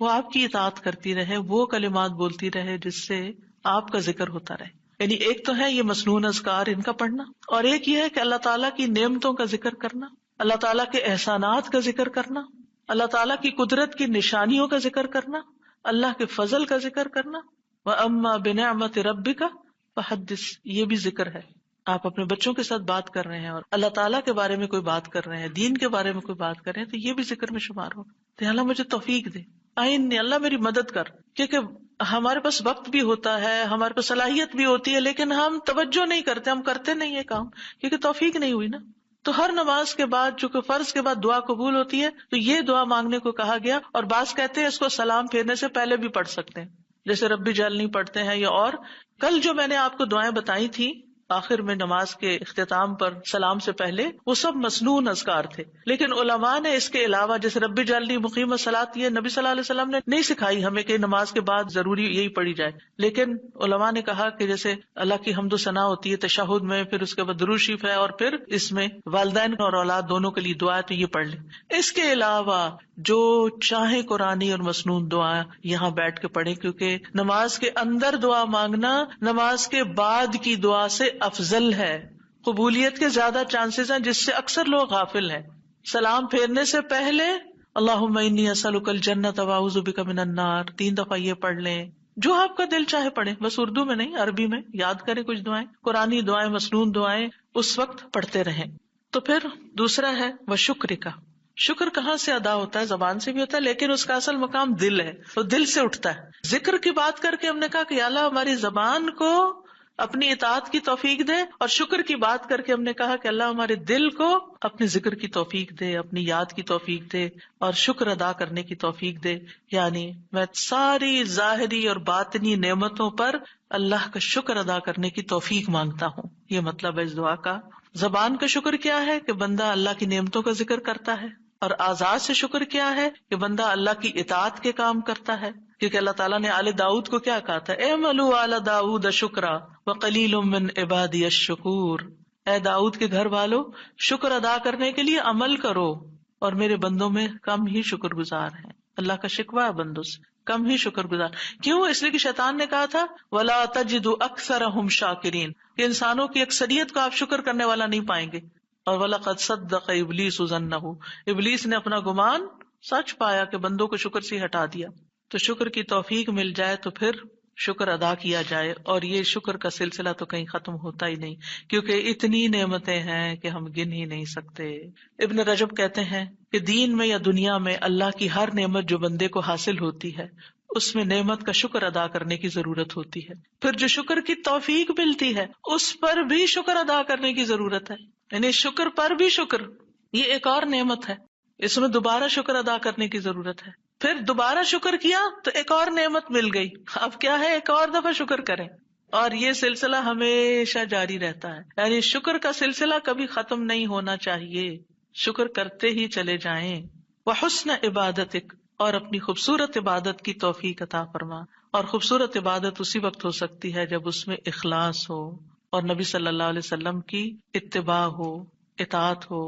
وہ آپ کی اطاعت کرتی رہے، وہ کلمات بولتی رہے جس سے آپ کا ذکر ہوتا رہے۔ یعنی ایک تو ہے یہ مسنون اذکار ان کا پڑھنا، اور ایک یہ ہے کہ اللہ تعالیٰ کی نعمتوں کا ذکر کرنا، اللہ تعالیٰ کے احسانات کا ذکر کرنا، اللہ تعالیٰ کی قدرت کی نشانیوں کا ذکر کرنا، اللہ کے فضل کا ذکر کرنا۔ وَأَمَّا بِنِعْمَةِ رَبِّكَ فَحَدِّثْ، یہ بھی ذکر ہے۔ آپ اپنے بچوں کے ساتھ بات کر رہے ہیں اور اللہ تعالیٰ کے بارے میں کوئی بات کر رہے ہیں، دین کے بارے میں کوئی بات کر رہے ہیں، تو یہ بھی ذکر میں شمار ہو۔ تو اللہ مجھے توفیق دے، آئین اللہ میری مدد کر. کیونکہ ہمارے پاس وقت بھی ہوتا ہے، ہمارے پاس صلاحیت بھی ہوتی ہے، لیکن ہم توجہ نہیں کرتے، ہم کرتے نہیں ہے کام، کیونکہ توفیق نہیں ہوئی نا. تو ہر نماز کے بعد، چونکہ فرض کے بعد دعا قبول ہوتی ہے، تو یہ دعا مانگنے کو کہا گیا. اور بعض کہتے ہیں اس کو سلام پھیرنے سے پہلے بھی پڑھ سکتے ہیں، جیسے ربی جعلنی پڑھتے ہیں. یا اور کل جو میں نے آپ کو دعائیں بتائی تھی آخر میں نماز کے اختتام پر سلام سے پہلے، وہ سب مسنون اذکار تھے. لیکن علماء نے اس کے علاوہ، جیسے ربی جعلنی مقیم الصلاۃ، یہ نبی صلی اللہ علیہ وسلم نے نہیں سکھائی ہمیں کہ نماز کے بعد ضروری یہی پڑھی جائے. لیکن علماء نے کہا کہ جیسے اللہ کی حمد و ثنا ہوتی ہے تشہد میں، پھر اس کے بعد درود شریف ہے، اور پھر اس میں والدین اور اولاد دونوں کے لیے دعا ہے، تو یہ پڑھ لیں. اس کے علاوہ جو چاہے قرآنی اور مسنون دعا یہاں بیٹھ کے پڑھیں، کیونکہ نماز کے اندر دعا مانگنا نماز کے بعد کی دعا سے افضل ہے. قبولیت کے زیادہ چانسز ہیں، جس سے اکثر لوگ غافل ہیں. سلام پھیرنے سے پہلے اللہم انی اسألک الجنۃ واعوذ بک من النار 3 دفعہ یہ پڑھ لیں. جو آپ کا دل چاہے پڑھیں، بس اردو میں نہیں، عربی میں یاد کریں کچھ دعائیں، قرآنی دعائیں، مسنون دعائیں اس وقت پڑھتے رہیں. تو پھر دوسرا ہے وشکر کا. شکر کہاں سے ادا ہوتا ہے؟ زبان سے بھی ہوتا ہے، لیکن اس کا اصل مقام دل ہے، تو دل سے اٹھتا ہے. ذکر کی بات کر کے ہم نے کہا کہ یا اللہ ہماری زبان کو اپنی اطاعت کی توفیق دے، اور شکر کی بات کر کے ہم نے کہا کہ اللہ ہمارے دل کو اپنے ذکر کی توفیق دے، اپنی یاد کی توفیق دے، اور شکر ادا کرنے کی توفیق دے. یعنی میں ساری ظاہری اور باطنی نعمتوں پر اللہ کا شکر ادا کرنے کی توفیق مانگتا ہوں. یہ مطلب ہے اس دعا کا. زبان کا شکر کیا ہے کہ بندہ اللہ کی نعمتوں کا ذکر کرتا ہے، اور اعضاء سے شکر کیا ہے کہ بندہ اللہ کی اطاعت کے کام کرتا ہے. کیونکہ اللہ تعالیٰ نے آل داؤد کو کیا کہا تھا؟ اعملوا آل داؤد شکرا وقلیل من عبادی الشکور. اے داؤد کے گھر والو، شکر ادا کرنے کے لیے عمل کرو، اور میرے بندوں میں کم ہی شکر گزار ہیں. اللہ کا شکوہ ہے بندوں سے، کم ہی شکر گزار. کیوں؟ اس لیے کہ شیطان نے کہا تھا وَلَا تَجِدُ أَكْثَرَهُمْ شَاكِرِينَ، کہ انسانوں کی اکثریت کو آپ شکر کرنے والا نہیں پائیں گے. اور وَلَقَدْ صَدَّقَ إِبْلِيسُ ظَنَّهُ، ابلیس نے اپنا گمان سچ پایا کہ بندوں کو شکر سے ہٹا دیا. تو شکر کی توفیق مل جائے تو پھر شکر ادا کیا جائے. اور یہ شکر کا سلسلہ تو کہیں ختم ہوتا ہی نہیں، کیونکہ اتنی نعمتیں ہیں کہ ہم گن ہی نہیں سکتے. ابن رجب کہتے ہیں کہ دین میں یا دنیا میں اللہ کی ہر نعمت جو بندے کو حاصل ہوتی ہے، اس میں نعمت کا شکر ادا کرنے کی ضرورت ہوتی ہے. پھر جو شکر کی توفیق ملتی ہے اس پر بھی شکر ادا کرنے کی ضرورت ہے. یعنی شکر پر بھی شکر، یہ ایک اور نعمت ہے، اس میں دوبارہ شکر ادا کرنے کی ضرورت ہے. پھر دوبارہ شکر کیا تو ایک اور نعمت مل گئی، اب کیا ہے؟ ایک اور دفعہ شکر کریں. اور یہ سلسلہ ہمیشہ جاری رہتا ہے، یعنی شکر کا سلسلہ کبھی ختم نہیں ہونا چاہیے. شکر کرتے ہی چلے جائیں. وحسن عبادتک، اور اپنی خوبصورت عبادت کی توفیق عطا فرما. اور خوبصورت عبادت اسی وقت ہو سکتی ہے جب اس میں اخلاص ہو، اور نبی صلی اللہ علیہ وسلم کی اتباع ہو، اطاعت ہو.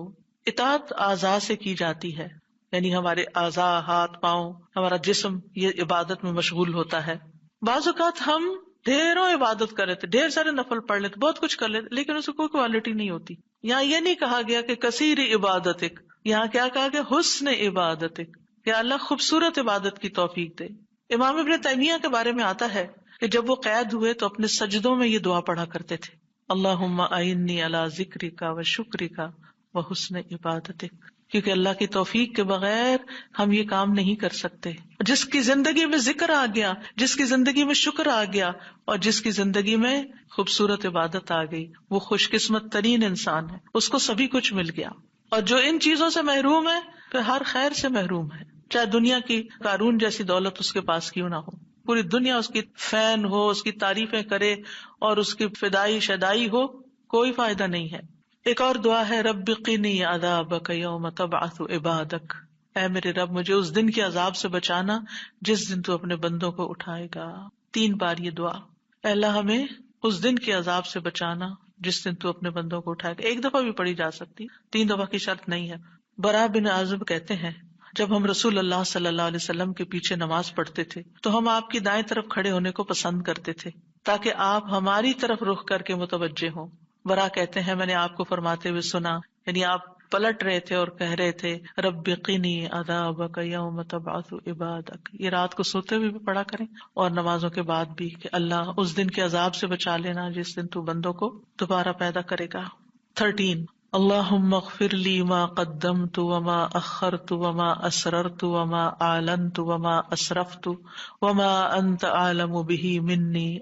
اطاعت اعضاء سے کی جاتی ہے، یعنی ہمارے اعضاء، ہاتھ پاؤں، ہمارا جسم یہ عبادت میں مشغول ہوتا ہے. بعض اوقات ہم ڈھیروں عبادت کر لیتے، ڈھیر سارے نفل پڑھ لیتے، بہت کچھ کر لیتے، لیکن اس کو کوئی کوالٹی نہیں ہوتی. یہاں یہ نہیں کہا گیا کہ کثیر عبادتک، یہاں کیا کہا گیا؟ حسن عبادتک، کہ اللہ خوبصورت عبادت کی توفیق دے. امام ابن تیمیہ کے بارے میں آتا ہے کہ جب وہ قید ہوئے تو اپنے سجدوں میں یہ دعا پڑھا کرتے تھے، اللہم اعنی علی ذکرک و شکرک و حسن عبادتک. کیونکہ اللہ کی توفیق کے بغیر ہم یہ کام نہیں کر سکتے. جس کی زندگی میں ذکر آ گیا، جس کی زندگی میں شکر آ گیا، اور جس کی زندگی میں خوبصورت عبادت آ گئی، وہ خوش قسمت ترین انسان ہے، اس کو سبھی کچھ مل گیا. اور جو ان چیزوں سے محروم ہے پھر ہر خیر سے محروم ہے، چاہے دنیا کی قارون جیسی دولت اس کے پاس کیوں نہ ہو، پوری دنیا اس کی فین ہو، اس کی تعریفیں کرے اور اس کی فدائی شدائی ہو، کوئی فائدہ نہیں ہے. ایک اور دعا ہے رب قنی عذابک یوم تبعث عبادک، اے میرے رب مجھے اس دن کے عذاب سے بچانا جس دن تو اپنے بندوں کو اٹھائے گا. 3 بار یہ دعا، اے اللہ ہمیں اس دن کے عذاب سے بچانا جس دن تو اپنے بندوں کو اٹھائے گا. 1 دفعہ بھی پڑھی جا سکتی، 3 دفعہ کی شرط نہیں ہے. برا بن عازب کہتے ہیں جب ہم رسول اللہ صلی اللہ علیہ وسلم کے پیچھے نماز پڑھتے تھے تو ہم آپ کی دائیں طرف کھڑے ہونے کو پسند کرتے تھے تاکہ آپ ہماری طرف رخ کر کے متوجہ ہوں. برا کہتے ہیں میں نے آپ کو فرماتے ہوئے سنا، یعنی آپ پلٹ رہے تھے اور کہہ رہے تھے رب قنی عذابک یوم تبعث عبادک. یہ رات کو سوتے ہوئے بھی پڑھا کریں اور نمازوں کے بعد بھی کہ اللہ اس دن کے عذاب سے بچا لینا جس دن تو بندوں کو دوبارہ پیدا کرے گا. 13 اللهم اغفر لي ما قدمت وما أخرت وما أسررت وما أعلنت وما أسرفت وما أنت أعلم به مني